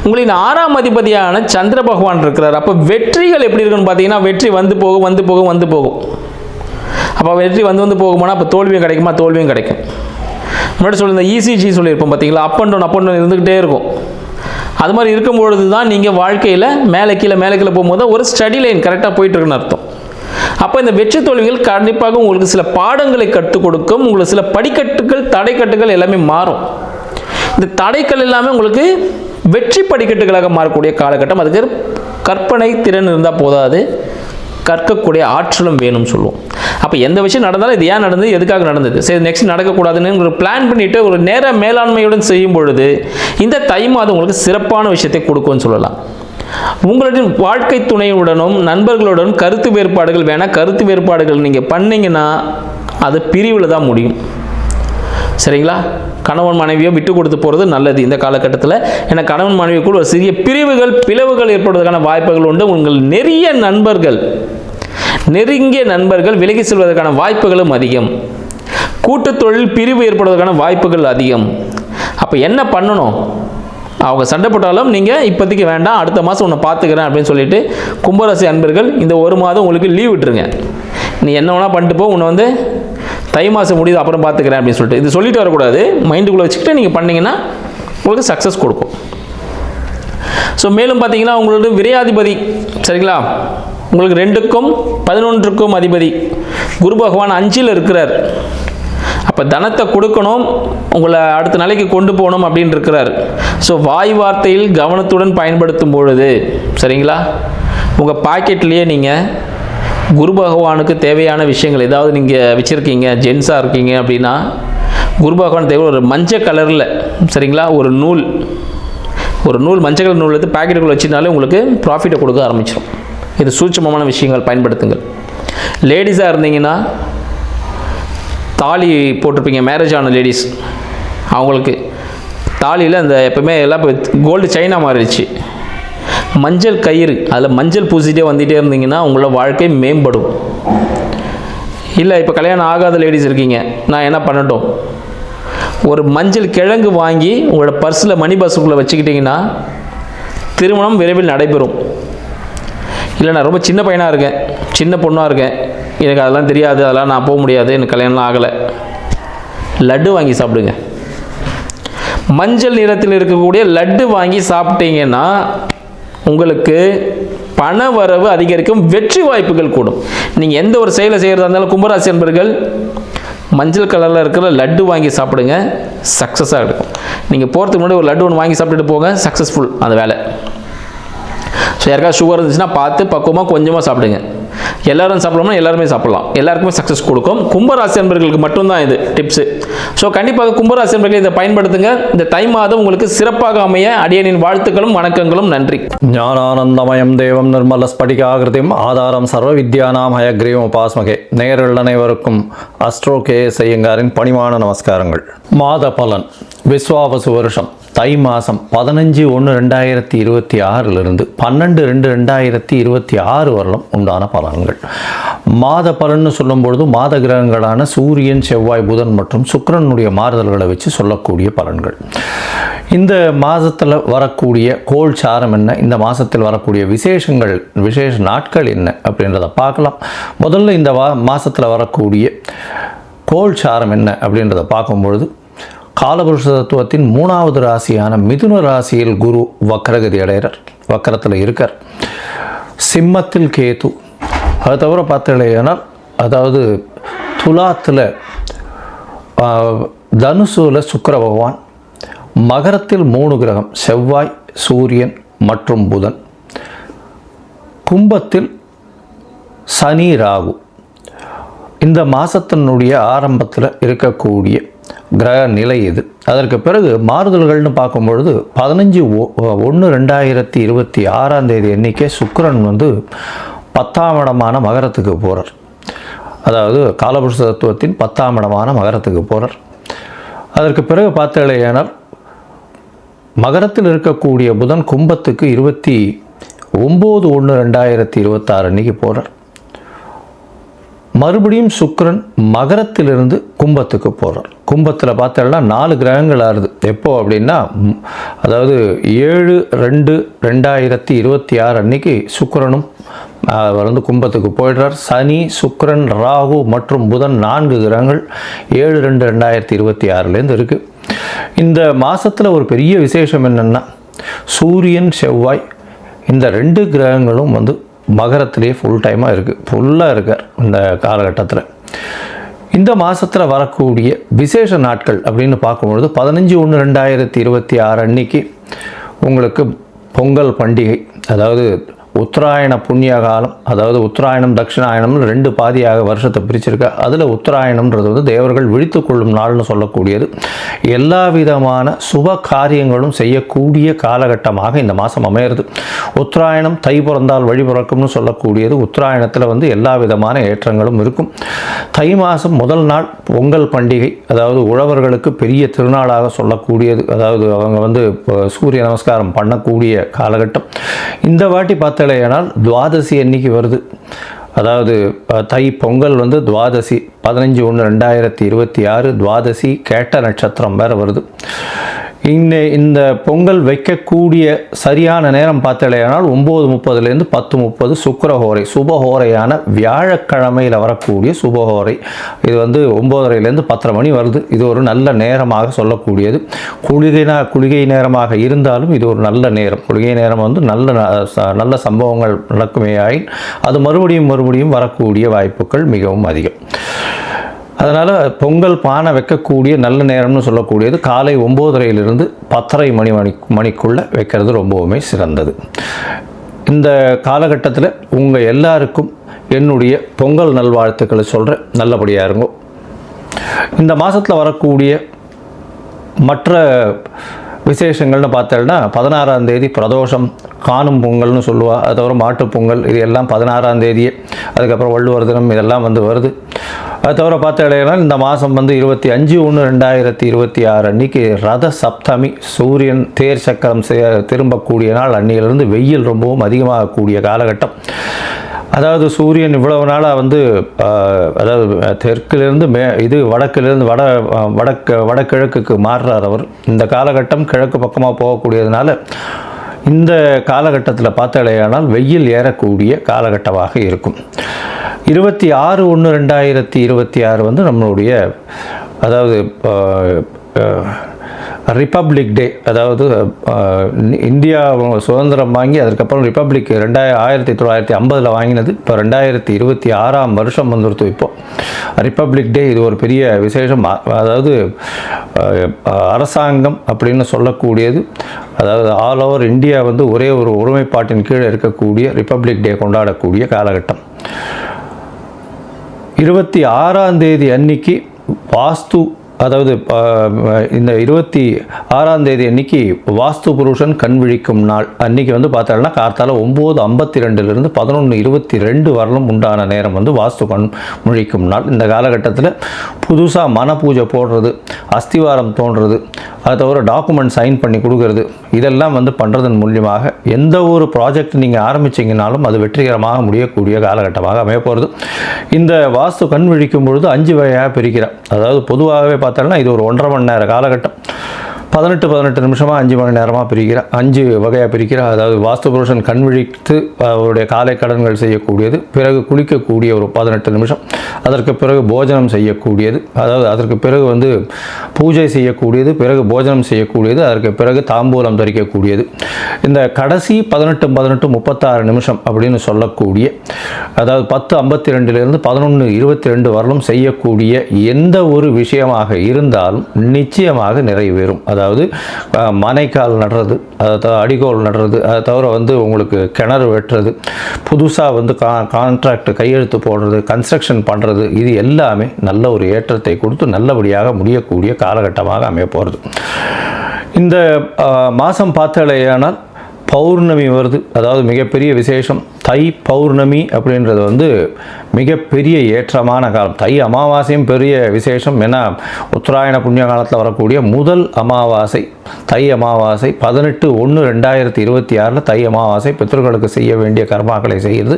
உங்களின் 6ஆம் அதிபதியான சந்திர பகவான் இருக்கிறார். அப்போ வெற்றிகள் எப்படி இருக்குன்னு பார்த்தீங்கன்னா வெற்றி வந்து போகும். அப்போ வெற்றி வந்து போகுமானா அப்போ தோல்வியும் கிடைக்குமா? தோல்வியும் கிடைக்கும். முன்னாடி சொல்லியிருந்த இசிஜி சொல்லியிருப்போம் பார்த்தீங்களா, அப் அண்ட் டவுன் இருந்துக்கிட்டே இருக்கும். அது மாதிரி இருக்கும்பொழுது தான் நீங்கள் வாழ்க்கையில் மேலே கீழே போகும்போது ஒரு ஸ்டடி லைன் கரெக்டாக போயிட்டுருக்குன்னு அர்த்தம். அப்போ இந்த வெற்றி தோல்விகள் கண்டிப்பாக உங்களுக்கு சில பாடங்களை கற்றுக் கொடுக்கும். உங்களுக்கு சில படிக்கட்டுகள், தடைக்கட்டுகள் எல்லாமே மாறும். இந்த தடைகள் எல்லாமே உங்களுக்கு வெற்றி படிக்கட்டுகளாக மாறக்கூடிய காலகட்டம். அதுக்கு கற்பனை திறன் இருந்தால் போதாது, கற்கக்கூடிய ஆற்றலும் வேணும்னு சொல்லுவோம். அப்போ எந்த விஷயம் நடந்தாலும் இது ஏன் நடந்தது, எதுக்காக நடந்தது, சரி நெக்ஸ்ட் நடக்கக்கூடாதுன்னு ஒரு பிளான் பண்ணிவிட்டு ஒரு நேர மேலாண்மையுடன் செய்யும் பொழுது இந்த தை மாதம் உங்களுக்கு சிறப்பான விஷயத்தை கொடுக்கும்னு சொல்லலாம். உங்களுடைய வாழ்க்கை துணையுடனும் நண்பர்களுடனும் கருத்து வேறுபாடுகள் வேணால், கருத்து வேறுபாடுகள் நீங்கள் பண்ணிங்கன்னா அது பிரிவில் தான் முடியும். சரிங்களா? கணவன் மனைவியோ விட்டு கொடுத்து போகிறது நல்லது இந்த காலகட்டத்தில். ஏன்னா கணவன் மனைவிக்குள் ஒரு சிறிய பிளவுகள் ஏற்படுவதற்கான வாய்ப்புகள் உண்டு. உங்கள் நெருங்கிய நண்பர்கள் விலகி செல்வதற்கான வாய்ப்புகளும் அதிகம். கூட்டு தொழில் பிரிவு ஏற்படுவதற்கான வாய்ப்புகள் அதிகம். அப்போ என்ன பண்ணணும்? அவங்க சண்டை போட்டாலும் நீங்கள் இப்போதைக்கு வேண்டாம், அடுத்த மாதம் உன்னை பார்த்துக்கிறேன் அப்படின்னு சொல்லிட்டு கும்பராசி அன்பர்கள் இந்த ஒரு மாதம் உங்களுக்கு லீவ் விட்டுருங்க. நீ என்ன வேணால் பண்ணிட்டு போ, உன்னை வந்து தை மாதம் முடியுது அப்புறம் பார்த்துக்கிறேன் அப்படின்னு சொல்லிட்டு இது சொல்லிட்டு வரக்கூடாது. மைண்டுக்குள்ளே வச்சுக்கிட்டு நீங்கள் பண்ணிங்கன்னா உங்களுக்கு சக்ஸஸ் கொடுக்கும். ஸோ மேலும் பார்த்தீங்கன்னா உங்களோட விரையாதிபதி, சரிங்களா, உங்களுக்கு 2க்கும் 11க்கும் அதிபதி குரு பகவான் 5ல் இருக்கிறார். அப்போ தனத்தை கொடுக்கணும், உங்களை அடுத்த நிலைக்கு கொண்டு போகணும் அப்படின்னு இருக்கிறார். ஸோ வாய் வார்த்தையில் கவனத்துடன் பயன்படுத்தும் பொழுது, சரிங்களா, உங்கள் பாக்கெட்லேயே நீங்கள் குரு பகவானுக்கு தேவையான விஷயங்கள் ஏதாவது நீங்கள் வச்சுருக்கீங்க, ஜென்ஸாக இருக்கீங்க அப்படின்னா குரு பகவான் தேவை ஒரு மஞ்சள் கலரில், சரிங்களா, ஒரு நூல் மஞ்சள் கலர் நூல் எடுத்து பாக்கெட்டுக்குள்ளே வச்சுனாலே உங்களுக்கு ப்ராஃபிட்டை கொடுக்க ஆரம்பிச்சிடும். இது சூட்சமமான விஷயங்கள் பயன்படுத்துங்கள். லேடிஸாக இருந்தீங்கன்னா தாலி போட்டிருப்பீங்க, மேரேஜ் ஆன லேடிஸ், அவங்களுக்கு தாலியில் அந்த எப்பவுமே எல்லாம் கோல்டு செயினாக மாறிடுச்சு, மஞ்சள் கயிறு, அதில் மஞ்சள் பூசிட்டே வந்துகிட்டே இருந்தீங்கன்னா உங்களோட வாழ்க்கை மேம்படும். இல்லை இப்போ கல்யாணம் ஆகாத லேடிஸ் இருக்கீங்க, நான் என்ன பண்ணட்டும், ஒரு மஞ்சள் கிழங்கு வாங்கி உங்களோட பர்ஸில் மணி பஸ்ஸுக்குள்ளே வச்சுக்கிட்டிங்கன்னா திருமணம் விரைவில் நடைபெறும். இல்லை நான் ரொம்ப சின்ன பையனாக இருக்கேன், சின்ன பொண்ணாக இருக்கேன், எனக்கு அதெல்லாம் தெரியாது, அதெல்லாம் நான் போக முடியாது, எனக்கு கல்யாணம்லாம் ஆகலை, லட்டு வாங்கி சாப்பிடுங்க. மஞ்சள் நிறத்தில் இருக்கக்கூடிய லட்டு வாங்கி சாப்பிட்டீங்கன்னா உங்களுக்கு பண வரவு அதிகரிக்கும், வெற்றி வாய்ப்புகள் கூடும். நீங்கள் எந்த ஒரு செயலை செய்கிறதா இருந்தாலும் கும்பராசி என்பர்கள் மஞ்சள் கலரில் இருக்கிற லட்டு வாங்கி சாப்பிடுங்க, சக்ஸஸாக இருக்கும். நீங்கள் போகிறதுக்கு முன்னாடி ஒரு லட்டு ஒன்று வாங்கி சாப்பிட்டுட்டு போங்க, சக்ஸஸ்ஃபுல் அந்த வேலை. ஸோ யாருக்காவது சுகர் இருந்துச்சுன்னா பார்த்து பக்குவமாக கொஞ்சமாக சாப்பிடுங்க. எல்லாரும் சாப்பிடலாம்னா எல்லாருமே சாப்பிடலாம், எல்லாருக்குமே சக்ஸஸ் கொடுக்கும். கும்பராசி என்பர்களுக்கு மட்டும்தான் இது டிப்ஸு. ஸோ கண்டிப்பாக கும்பராசி என்பர்கள் இதை பயன்படுத்துங்க. இந்த தை மாதம் உங்களுக்கு சிறப்பாக அமைய அடியனின் வாழ்த்துக்களும் வணக்கங்களும். நன்றி. ஞானானந்தமயம் தேவம் நிர்மல ஸ்படிகாகிருதிம் ஆதாரம் சர்வ வித்யானாம் ஹயக்ரீவம் உபாஸ்மகே. நேயர்கள் அனைவருக்கும் அஸ்ட்ரோ கேஎஸ் ஐயங்காரின் பணிவான நமஸ்காரங்கள். மாத பலன் விஸ்வாவசு வருஷம் தை மாதம் 15/1/2026 12/2/2026 வரலும் உண்டான பலன்கள். மாத பலன்னு சொல்லும்பொழுது மாத கிரகங்களான சூரியன், செவ்வாய், புதன் மற்றும் சுக்கிரனுடைய மாறுதல்களை வச்சு சொல்லக்கூடிய பலன்கள். இந்த மாதத்தில் வரக்கூடிய கோள் சாரம் என்ன, இந்த மாதத்தில் வரக்கூடிய விசேஷ நாட்கள் என்ன அப்படின்றத பார்க்கலாம். முதல்ல இந்த மாதத்தில் வரக்கூடிய கோள் சாரம் என்ன அப்படின்றத பார்க்கும்பொழுது காலபுருஷ தத்துவத்தின் 3வது ராசியான மிதுன ராசியில் குரு வக்கரகதி அடைகிறார், வக்கரத்தில் இருக்கார். சிம்மத்தில் கேது, அது தவிர பார்த்தீங்கன்னா அதாவது துலாத்தில் தனுசுல சுக்கிர பகவான், மகரத்தில் 3 கிரகம் செவ்வாய், சூரியன் மற்றும் புதன், கும்பத்தில் சனி, ராகு. இந்த மாதத்தினுடைய ஆரம்பத்தில் இருக்கக்கூடிய கிரக நிலை இது. அதற்கு பிறகு மாறுதல்கள்னு பார்க்கும்பொழுது 15/1/2026 எண்ணிக்கை சுக்கிரன் வந்து 10ஆம் இடமான மகரத்துக்கு போகிறார். அதாவது காலபுருஷ தத்துவத்தின் 10ஆம் இடமான மகரத்துக்கு போகிறார். அதற்கு பிறகு பார்த்தேனால் மகரத்தில் இருக்கக்கூடிய புதன் கும்பத்துக்கு 29/1/2026 அன்னைக்கு போகிறார். மறுபடியும் சுக்கிரன் மகரத்திலிருந்து கும்பத்துக்கு போகிறார். கும்பத்தில் பார்த்தோம்னா 4 கிரகங்கள் ஆறுது. எப்போ அப்படின்னா அதாவது 7/2/2026 அன்னைக்கு சுக்கிரனும் வந்து கும்பத்துக்கு போயிடுறார். சனி, சுக்கிரன், ராகு மற்றும் புதன் 4 கிரகங்கள் 7/2/2026 இருக்குது. இந்த மாதத்தில் ஒரு பெரிய விசேஷம் என்னென்னா சூரியன், செவ்வாய் இந்த 2 கிரகங்களும் வந்து மகரத்திலேயே ஃபுல்லாக இருக்கார் இந்த காலகட்டத்தில். இந்த மாதத்தில் வரக்கூடிய விசேஷ நாட்கள் அப்படின்னு பார்க்கும்பொழுது 15/1/2026 அன்னைக்கு உங்களுக்கு பொங்கல் பண்டிகை, அதாவது உத்தராயண புண்ணிய காலம், அதாவது உத்தராயணம் தட்சிணாயணம்னு 2 பாதியாக வருஷத்தை பிரிச்சிருக்கா. அதில் உத்தராயணம்ன்றது வந்து தேவர்கள் விழித்து கொள்ளும் நாள்னு சொல்லக்கூடியது. எல்லா விதமான சுப காரியங்களும் செய்யக்கூடிய காலகட்டமாக இந்த மாதம் அமையிறது. உத்தராயணம் தை பிறந்தால் வழி பிறக்கும்னு சொல்லக்கூடியது. உத்தராயணத்தில் வந்து எல்லா விதமான ஏற்றங்களும் இருக்கும். தை மாதம் முதல் நாள் பொங்கல் பண்டிகை, அதாவது உழவர்களுக்கு பெரிய திருநாளாக சொல்லக்கூடியது. அதாவது அவங்க வந்து சூரிய நமஸ்காரம் பண்ணக்கூடிய காலகட்டம். இந்த வாட்டி பார்த்தலையானால் துவாதசி அன்னைக்கு வருது. அதாவது தை பொங்கல் வந்து துவாதசி 15/1/2026 துவாதசி கேட்ட நட்சத்திரம் வேறு வருது. இந்த பொங்கல் வைக்கக்கூடிய சரியான நேரம் பார்த்தலையானால் 9:30 10:30 சுக்கிரஹோரை, சுபஹோரையான வியாழக்கிழமையில் வரக்கூடிய சுபஹோரை. இது வந்து 9:30 10:30 மணி வருது. இது ஒரு நல்ல நேரமாக சொல்லக்கூடியது. குளிகை நேரமாக இருந்தாலும் இது ஒரு நல்ல நேரம். குளிகை நேரம் வந்து நல்ல சம்பவங்கள் நடக்குமே ஆயின் அது மறுபடியும் வரக்கூடிய வாய்ப்புகள் மிகவும் அதிகம். அதனால் பொங்கல் பானை வைக்கக்கூடிய நல்ல நேரம்னு சொல்லக்கூடியது காலை 9:30 10:30 மணிக்குள்ளே வைக்கிறது ரொம்பவுமே சிறந்தது. இந்த காலகட்டத்தில் உங்கள் எல்லாருக்கும் என்னுடைய பொங்கல் நல்வாழ்த்துக்களை சொல்கிறேன். நல்லபடியாக இருங்கோ. இந்த மாதத்தில் வரக்கூடிய மற்ற விசேஷங்கள்னு பார்த்தோம்னா 16ஆம் தேதி பிரதோஷம், காணும் பொங்கல்னு சொல்லுவா. அது தவிர மாட்டுப்பொங்கல், இது எல்லாம் 16ஆம் தேதியே. அதுக்கப்புறம் வள்ளுவர் தினம் இதெல்லாம் வந்து வருது. அது தவிர பார்த்தீங்கன்னா இந்த மாதம் வந்து 25/1/2026 அன்னைக்கு ரத சப்தமி, சூரியன் தேர் சக்கரம் திரும்பக்கூடிய நாள். அன்னையிலிருந்து வெயில் ரொம்பவும் அதிகமாகக்கூடிய காலகட்டம். அதாவது சூரியன் இவ்வளவு நாளாக வந்து அதாவது தெற்கிலிருந்து வடக்கிலிருந்து வடகிழக்குக்கு மாறுறார் அவர். இந்த காலகட்டம் கிழக்கு பக்கமாக போகக்கூடியதுனால இந்த காலகட்டத்தில் பார்த்தாலேயானால் வெயில் ஏறக்கூடிய காலகட்டமாக இருக்கும். 26/1/2026 வந்து நம்மளுடைய அதாவது ரிப்பப்ளிக் டே, அதாவது இந்தியா சுதந்திரம் வாங்கி அதுக்கப்புறம் ரிப்பப்ளிக் 1950 வாங்கினது. இப்போ 2026 வருஷம் வந்துடுத்து. இப்போ ரிப்பப்ளிக் டே இது ஒரு பெரிய விசேஷம். அதாவது அரசாங்கம் அப்படின்னு சொல்லக்கூடியது, அதாவது ஆல் ஓவர் இந்தியா வந்து ஒரே ஒரு ஒருமைப்பாட்டின் கீழே இருக்கக்கூடிய ரிப்பப்ளிக் டே கொண்டாடக்கூடிய காலகட்டம். 26ஆம் தேதி அன்னைக்கு வாஸ்து, அதாவது இந்த 26ஆம் தேதி அன்னைக்கு வாஸ்து புருஷன் கண் விழிக்கும் நாள். அன்றைக்கி வந்து பார்த்தோம்னா கார்த்தால 9:52 11:22 வரலும் உண்டான நேரம் வந்து வாஸ்து கண் விழிக்கும் நாள். இந்த காலகட்டத்தில் புதுசாக மன பூஜை போடுறது, அஸ்திவாரம் தோன்றுறது, அதை தவிர டாக்குமெண்ட் சைன் பண்ணி கொடுக்கறது, இதெல்லாம் வந்து பண்ணுறதன் மூலியமாக எந்த ஒரு ப்ராஜெக்ட் நீங்கள் ஆரம்பிச்சிங்கனாலும் அது வெற்றிகரமாக முடியக்கூடிய காலகட்டமாக அமைய போகிறது. இந்த வாஸ்து கண் விழிக்கும் பொழுது 5 வகையாக பிரிக்கிறேன். அதாவது பொதுவாகவே பார்த்தோம்னா இது ஒரு 1.5 மணி நேர காலகட்டம். 18 நிமிஷமாக 5 மணி நேரமாக பிரிக்கிறேன், 5 வகையாக பிரிக்கிறேன். அதாவது வாஸ்து புருஷன் கண் விழித்து அவருடைய காலை கடன்கள் செய்யக்கூடியது, பிறகு குளிக்கக்கூடிய ஒரு 18 நிமிஷம், அதற்கு பிறகு போஜனம் செய்யக்கூடியது, அதாவது அதற்கு பிறகு வந்து பூஜை செய்யக்கூடியது, பிறகு போஜனம் செய்யக்கூடியது, அதற்கு பிறகு தாம்பூலம் தரிக்கக்கூடியது. இந்த கடைசி 18 36 நிமிஷம் அப்படின்னு சொல்லக்கூடிய, அதாவது 10:52 11:22 வரலும் செய்யக்கூடிய எந்த ஒரு விஷயமாக இருந்தாலும் நிச்சயமாக நிறைவேறும். அதாவது மனைக்கால் நடுறது, அதை அடிகோல் நடுறது, அதை தவிர வந்து உங்களுக்கு கிணறு வெட்டுறது, புதுசாக வந்து கான்ட்ராக்ட் கையெழுத்து போடுறது, கன்ஸ்ட்ரக்ஷன் பண்ணுறது, இது எல்லாமே நல்ல ஒரு ஏற்றத்தை கொடுத்து நல்லபடியாக முடியக்கூடிய காலகட்டமாக அமைய போகிறது. இந்த மாதம் பார்த்தாலேயானால் பௌர்ணமி வருது. அதாவது மிகப்பெரிய விசேஷம் தை பௌர்ணமி அப்படின்றது வந்து மிகப்பெரிய ஏற்றமான காலம். தை அமாவாசையும் பெரிய விசேஷம். ஏன்னா உத்தராயண புண்ணிய காலத்தில் வரக்கூடிய முதல் அமாவாசை தை அமாவாசை 18/1/2026 தை அமாவாசை. பித்தர்களுக்கு செய்ய வேண்டிய கர்மாக்களை செய்கிறது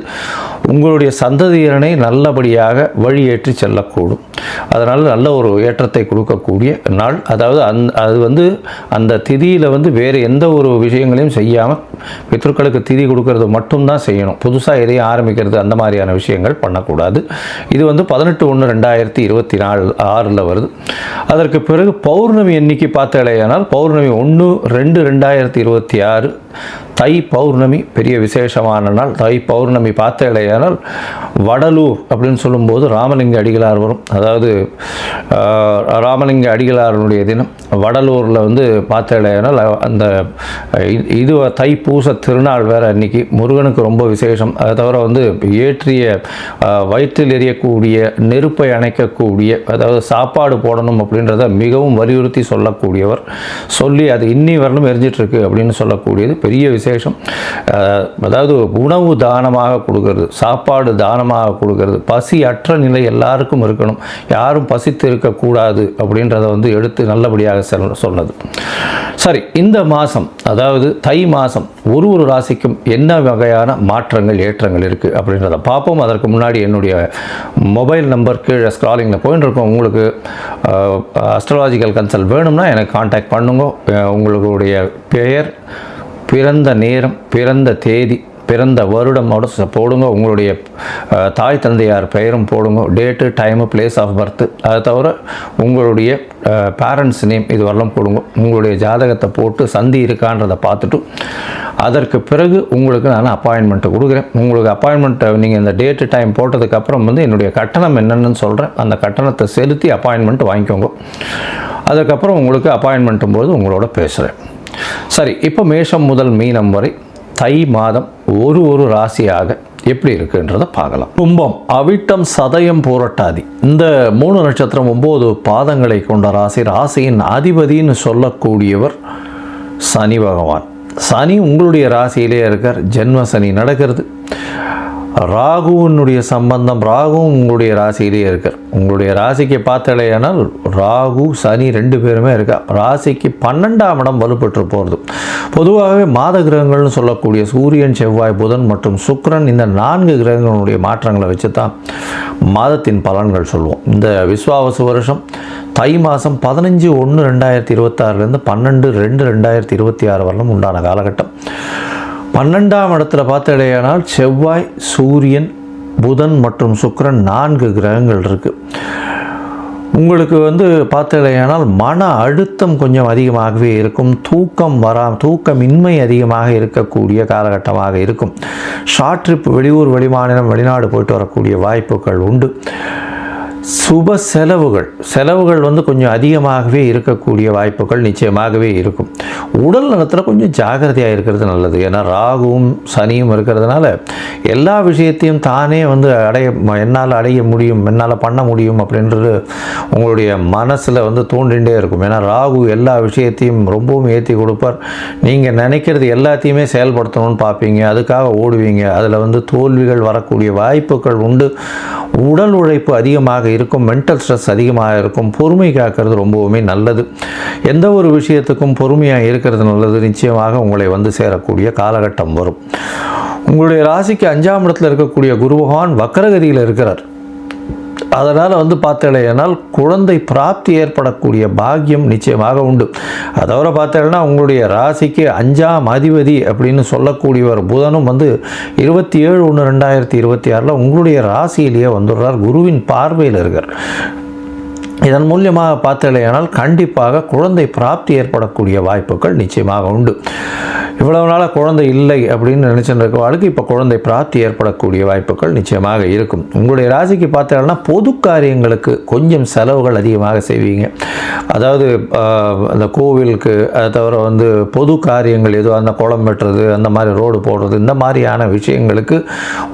உங்களுடைய சந்ததியரனை நல்லபடியாக வழியேற்றி செல்லக்கூடும். அதனால் நல்ல ஒரு ஏற்றத்தை கொடுக்கக்கூடிய நாள். அதாவது அது வந்து அந்த திதியில் வந்து வேறு எந்த ஒரு விஷயங்களையும் செய்யாமல் பித்தர்களுக்கு திதி கொடுக்கறது மட்டும்தான் செய்யணும். புதுசாக எதையும் ஆரம்பிக்கிறது அந்த மாதிரியான விஷயங்கள் பண்ணக்கூடாது. இது வந்து 18/1/2026 வருது. அதற்கு பிறகு பௌர்ணமி எண்ணிக்கை பார்த்தாலேயானால் பௌர்ணமி 1/2/2026 தை பௌர்ணமி பெரிய விசேஷமான நாள். தை பௌர்ணமி பார்த்தாலேயானால் வடலூர் அப்படின்னு சொல்லும்போது ராமலிங்க அடிகளார் வரும். அதாவது ராமலிங்க அடிகளாருடைய தினம் வடலூரில் வந்து பார்த்தாலேயானால் அந்த இது தை பூச திருநாள் வேறு அன்றைக்கி முருகனுக்கு ரொம்ப விசேஷம். அதை தவிர வந்து ஏற்றிய வயிற்றில் எரியக்கூடிய நெருப்பை அணைக்கக்கூடிய, அதாவது சாப்பாடு போடணும் அப்படின்றத மிகவும் வலியுறுத்தி சொல்லக்கூடியவர். சொல்லி அது இன்னி வரலும் எரிஞ்சிட்ருக்கு அப்படின்னு சொல்லக்கூடியது பெரிய விசேஷம். அதாவது உணவு தானமாக கொடுக்கறது, சாப்பாடு தானமாக கொடுக்கறது, பசி அற்ற நிலை எல்லாருக்கும் இருக்கணும், யாரும் பசித்து இருக்கக்கூடாது அப்படின்றத வந்து எடுத்து நல்லபடியாக சொன்னது. சரி, இந்த மாதம் அதாவது தை மாதம் ஒரு ராசிக்கும் என்ன வகையான மாற்றங்கள் ஏற்றங்கள் இருக்குது அப்படின்றத பார்ப்போம். அதற்கு முன்னாடி என்னுடைய மொபைல் நம்பர் கீழே ஸ்க்ராலிங்கில் போயின்னு இருக்கோம். உங்களுக்கு அஸ்ட்ராலாஜிக்கல் கன்சல்ட் வேணும்னா எனக்கு காண்டாக்ட் பண்ணுங்க. உங்களுடைய பெயர், பிறந்த நேரம், பிறந்த தேதி, பிறந்த வருடமோட போடுங்க. உங்களுடைய தாய் தந்தையார் பெயரும் போடுங்க. Date, time, place of birth, அதை தவிர உங்களுடைய பேரண்ட்ஸ் நேம் இது வரலாம் போடுங்க. உங்களுடைய ஜாதகத்தை போட்டு சந்தி இருக்கான்றதை பார்த்துட்டு அதற்கு பிறகு உங்களுக்கு நான் அப்பாயின்மெண்ட்டை கொடுக்குறேன். உங்களுக்கு அப்பாயின்மெண்ட்டை நீங்கள் இந்த டேட்டு டைம் போட்டதுக்கப்புறம் வந்து என்னுடைய கட்டணம் என்னென்னு சொல்கிறேன். அந்த கட்டணத்தை செலுத்தி அப்பாயின்மெண்ட் வாங்கிக்கோங்க. அதுக்கப்புறம் உங்களுக்கு அப்பாயின்மெண்ட்டும் போது உங்களோட பேசுகிறேன். சரி, இப்போ மேஷம் முதல் மீனம் வரை தை மாதம் ஒரு ராசியாக எப்படி இருக்குன்றதை பார்க்கலாம். கும்பம், அவிட்டம், சதயம், பூரட்டாதி இந்த 3 நட்சத்திரம் 9 பாதங்களை கொண்ட ராசி. ராசியின் அதிபதின்னு சொல்லக்கூடியவர் சனி பகவான். சனி உங்களுடைய ராசியிலே இருக்கார். ஜென்ம சனி நடக்கிறது. ராகுவினுடைய சம்பந்தம், ராகுவும் உங்களுடைய ராசியிலேயே இருக்கார். உங்களுடைய ராசிக்கு பார்த்தாலேயானால் ராகு சனி 2 பேருமே இருக்கா. ராசிக்கு 12ஆம் இடம் வலுப்பெற்று போகிறது. பொதுவாகவே மாத கிரகங்கள்னு சொல்லக்கூடிய சூரியன், செவ்வாய், புதன் மற்றும் சுக்கிரன் இந்த 4 கிரகங்களுடைய மாற்றங்களை வச்சு தான் மாதத்தின் பலன்கள் சொல்லுவோம். இந்த விஸ்வாவசு வருஷம் தை மாதம் 15/1/2026 12/2/2026 வரலும் உண்டான காலகட்டம். 12ஆம் இடத்துல பார்த்தாலேயானால் செவ்வாய், சூரியன், புதன் மற்றும் சுக்கிரன் 4 கிரகங்கள் இருக்குது. உங்களுக்கு வந்து பார்த்தீங்கன்னா மன அழுத்தம் கொஞ்சம் அதிகமாகவே இருக்கும், தூக்கமின்மை அதிகமாக இருக்கக்கூடிய காலகட்டமாக இருக்கும். ஷார்ட் ட்ரிப், வெளியூர் வெளிமாநிலம் வெளிநாடு போயிட்டு வரக்கூடிய வாய்ப்புகள் உண்டு. சுப செலவுகள் வந்து கொஞ்சம் அதிகமாகவே இருக்கக்கூடிய வாய்ப்புகள் நிச்சயமாகவே இருக்கும். உடல் நலத்தில் கொஞ்சம் ஜாகிரதையாக இருக்கிறது நல்லது. ஏன்னா ராகுவும் சனியும் இருக்கிறதுனால எல்லா விஷயத்தையும் தானே வந்து என்னால் அடைய முடியும், என்னால் பண்ண முடியும் அப்படின்றது உங்களுடைய மனசில் வந்து தோன்றிகிட்டே இருக்கும். ஏன்னா ராகு எல்லா விஷயத்தையும் ரொம்பவும் ஏற்றி கொடுப்பார். நீங்கள் நினைக்கிறது எல்லாத்தையுமே செயல்படுத்தணும்னு பார்ப்பீங்க, அதுக்காக ஓடுவீங்க. அதில் வந்து தோல்விகள் வரக்கூடிய வாய்ப்புகள் உண்டு. உடல் உழைப்பு அதிகமாக இருக்கும், மென்டல் ஸ்ட்ரெஸ் அதிகமாக இருக்கும். பொறுமை காக்கிறது ரொம்பவுமே நல்லது. எந்த ஒரு விஷயத்துக்கும் பொறுமையாக இருக்கிறது நல்லது. நிச்சயமாக உங்களை வந்து சேரக்கூடிய காலகட்டம் வரும். உங்களுடைய ராசிக்கு 5ஆம் இடத்துல இருக்கக்கூடிய குரு பகவான் வக்கரகதியில் இருக்கிறார். அதனால் வந்து பார்த்தீங்கன்னா குழந்தை பிராப்தி ஏற்படக்கூடிய பாக்கியம் நிச்சயமாக உண்டு. அதோட பார்த்தீங்கன்னா உங்களுடைய ராசிக்கு 5ஆம் அதிபதி அப்படின்னு சொல்லக்கூடியவர் புதனும் வந்து 27/1/2026 உங்களுடைய ராசியிலேயே வந்துடுறார், குருவின் பார்வையில் இருக்கார். இதன் மூலியமாக பார்த்தீங்கன்னா கண்டிப்பாக குழந்தை பிராப்தி ஏற்படக்கூடிய வாய்ப்புகள் நிச்சயமாக உண்டு. இவ்வளவு நாளாக குழந்தை இல்லை அப்படின்னு நினச்சிட்டு இருக்கவாளுக்கு இப்போ குழந்தை பிராப்தி ஏற்படக்கூடிய வாய்ப்புகள் நிச்சயமாக இருக்கும். உங்களுடைய ராசிக்கு பார்த்தீங்கன்னா பொது காரியங்களுக்கு கொஞ்சம் செலவுகள் அதிகமாக செய்வீங்க. அதாவது அந்த கோவிலுக்கு, அதை தவிர வந்து பொது காரியங்கள் ஏதோ அந்த குளம் வெட்டுறது, அந்த மாதிரி ரோடு போடுறது, இந்த மாதிரியான விஷயங்களுக்கு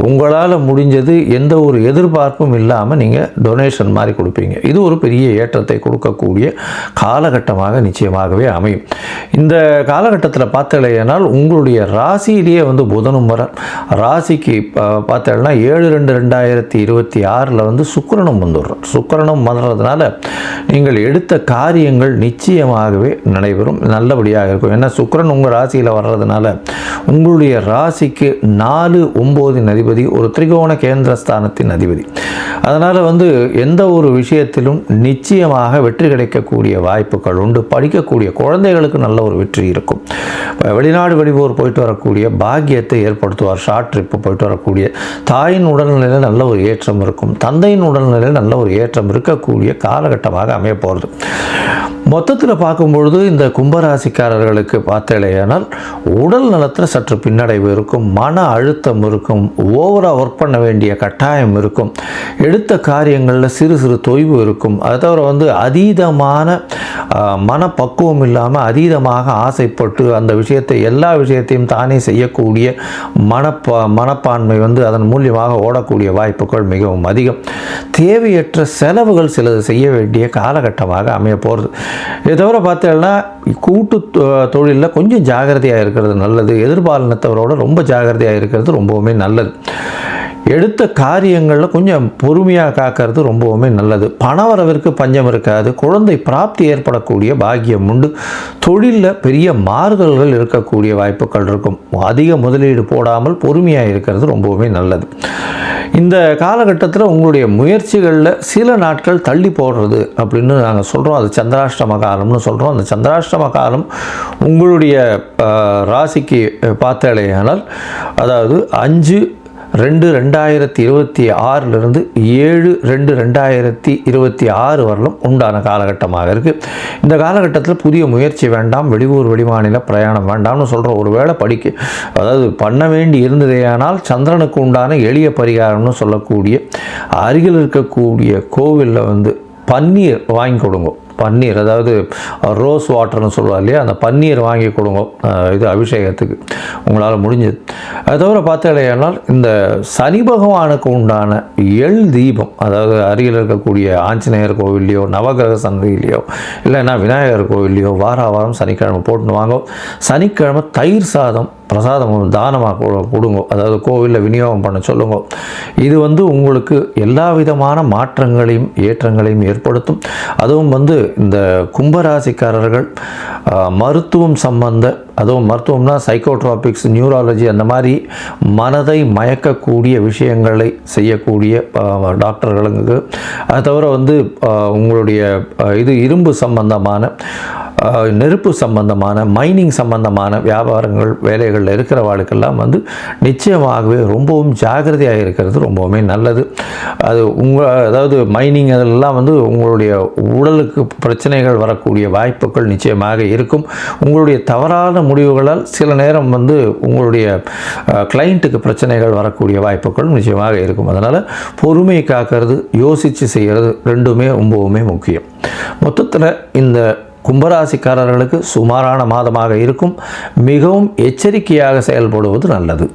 உங்களால் முடிஞ்சது எந்த ஒரு எதிர்பார்ப்பும் இல்லாமல் நீங்கள் டொனேஷன் மாதிரி கொடுப்பீங்க. இது ஒரு பெரிய ஏற்றத்தை கொடுக்கக்கூடிய காலகட்டமாக நிச்சயமாகவே அமையும். இந்த காலகட்டத்தில் பார்த்தீங்கன்னா உங்களுடைய ராசியிலேயே வந்து புதனும் வர ராசிக்கு பார்த்தீங்கன்னா 7/2/2026 வந்து சுக்கிரனும் வந்துடுறார். சுக்கிரனும் வந்துடுறதுனால நீங்கள் எடுத்த காரியங்கள் நிச்சயமாகவே நடைபெறும், நல்லபடியாக இருக்கும். ஏன்னா சுக்கிரன் உங்கள் ராசியில் வர்றதுனால உங்களுடைய ராசிக்கு 4/9 அதிபதி, ஒரு திரிகோண கேந்திரஸ்தானத்தின் அதிபதி. அதனால் வந்து எந்த ஒரு விஷயத்திலும் நிச்சயமாக வெற்றி கிடைக்கக்கூடிய வாய்ப்புகள் உண்டு. படிக்கக்கூடிய குழந்தைகளுக்கு நல்ல ஒரு வெற்றி இருக்கும். வெளிநாடு வெளியூர் போயிட்டு வரக்கூடிய பாக்கியத்தை ஏற்படுத்துவார். ஷார்ட் ட்ரிப்பு போயிட்டு வரக்கூடிய தாயின் உடல்நிலையில் நல்ல ஒரு ஏற்றம் இருக்கும், தந்தையின் உடல்நிலையில் நல்ல ஒரு ஏற்றம் இருக்கக்கூடிய காலகட்டமாக அமைய போகிறது. மொத்தத்தில் பார்க்கும்பொழுது இந்த கும்பராசிக்காரர்களுக்கு பார்த்தேனால் உடல் நலத்தில் சற்று பின்னடைவு இருக்கும், மன அழுத்தம் இருக்கும், ஓவராக ஒர்க் பண்ண வேண்டிய கட்டாயம் இருக்கும், எடுத்த காரியங்களில் சிறு சிறு தொய்வு இருக்கும். அதை தவிர வந்து அதீதமான மனப்பக்குவம் இல்லாமல் அதீதமாக ஆசைப்பட்டு அந்த விஷயத்தை எல்லா விஷயத்தையும் தானே செய்யக்கூடிய மனப்பான்மை வந்து அதன் மூலியமாக ஓடக்கூடிய வாய்ப்புகள் மிகவும் அதிகம். தேவையற்ற செலவுகள் சிலது செய்ய வேண்டிய காலகட்டமாக அமைய போகிறது. இதை தவிர பார்த்தீங்கன்னா கூட்டு தொழிலில் கொஞ்சம் ஜாகிரதையாக இருக்கிறது நல்லது. எதிர்பாலினத்தவரோட ரொம்ப ஜாகிரதையாக இருக்கிறது ரொம்பவுமே நல்லது. எடுத்த காரியங்களில் கொஞ்சம் பொறுமையாக காக்கிறது ரொம்பவுமே நல்லது. பணவரவிற்கு பஞ்சம் இருக்காது. குழந்தை பிராப்தி ஏற்படக்கூடிய பாக்கியம் உண்டு. தொழிலில் பெரிய மாறுதல்கள் இருக்கக்கூடிய வாய்ப்புகள் இருக்கும். அதிக முதலீடு போடாமல் பொறுமையாக இருக்கிறது ரொம்பவுமே நல்லது. இந்த காலகட்டத்தில் உங்களுடைய முயற்சிகளில் சில நாட்கள் தள்ளி போடுறது அப்படின்னு நாங்கள் சொல்கிறோம். அது சந்திராஷ்டம காலம்னு சொல்கிறோம். அந்த சந்திராஷ்டம காலம் உங்களுடைய ராசிக்கு பார்த்தாலேயானால், அதாவது 5/2/2026 7/2/2026 வரலும் உண்டான காலகட்டமாக இருக்குது. இந்த காலகட்டத்தில் புதிய முயற்சி வேண்டாம், வெளியூர் வெளிமாநில பிரயாணம் வேண்டாம்னு சொல்கிறோம். ஒரு வேளை அதாவது பண்ண வேண்டி இருந்ததேயானால் சந்திரனுக்கு உண்டான எளிய பரிகாரம்னு சொல்லக்கூடிய அருகில் இருக்கக்கூடிய கோவிலில் வந்து பன்னீர் வாங்கி கொடுங்க. பன்னீர், அதாவது ரோஸ் வாட்டர்னு சொல்லுவார் இல்லையா, அந்த பன்னீர் வாங்கி கொடுங்க இது அபிஷேகத்துக்கு உங்களால் முடிஞ்சது. அது தவிர பார்த்தாலேயானால் இந்த சனி பகவானுக்கு உண்டான எள் தீபம், அதாவது அருகில் இருக்கக்கூடிய ஆஞ்சநேயர் கோவில்லையோ நவகிரக சன்னதியிலையோ இல்லைன்னா விநாயகர் கோவில்லையோ வாரம் சனிக்கிழமை போட்டுன்னு வாங்க. சனிக்கிழமை தயிர் சாதம் பிரசாதம் தானமாக கொடுங்க, அதாவது கோவிலில் விநியோகம் பண்ண சொல்லுங்க. இது வந்து உங்களுக்கு எல்லா விதமான மாற்றங்களையும் ஏற்றங்களையும் ஏற்படுத்தும். அதுவும் வந்து இந்த கும்பராசிக்காரர்கள் மருத்துவம் சம்பந்த அதுவும் மருத்துவம்னா சைக்கோட்ராபிக்ஸ், நியூராலஜி, அந்த மாதிரி மனதை மயக்கக்கூடிய விஷயங்களை செய்யக்கூடிய டாக்டர்களுக்கு, அது தவிர வந்து உங்களுடைய இது இரும்பு சம்பந்தமான, நெருப்பு சம்பந்தமான, மைனிங் சம்பந்தமான வியாபாரங்கள் வேலைகளில் இருக்கிறவாளுக்கெல்லாம் வந்து நிச்சயமாகவே ரொம்பவும் ஜாகிரதையாக இருக்கிறது ரொம்பவுமே நல்லது. அது அதாவது மைனிங் அதெல்லாம் வந்து உங்களுடைய உடலுக்கு பிரச்சனைகள் வரக்கூடிய வாய்ப்புகள் நிச்சயமாக இருக்கும். உங்களுடைய தவறான முடிவுகளால் சில நேரம் வந்து உங்களுடைய கிளைண்ட்டுக்கு பிரச்சனைகள் வரக்கூடிய வாய்ப்புகள் நிச்சயமாக இருக்கும். அதனால் பொறுமை காக்கிறது, யோசித்து செய்கிறது ரெண்டுமே ரொம்பவுமே முக்கியம். மொத்தத்தில் இந்த கும்பராசிக்காரர்களுக்கு சுமாரான மாதமாக இருக்கும். மிகவும் எச்சரிக்கையாக செயல்படுவது நல்லது.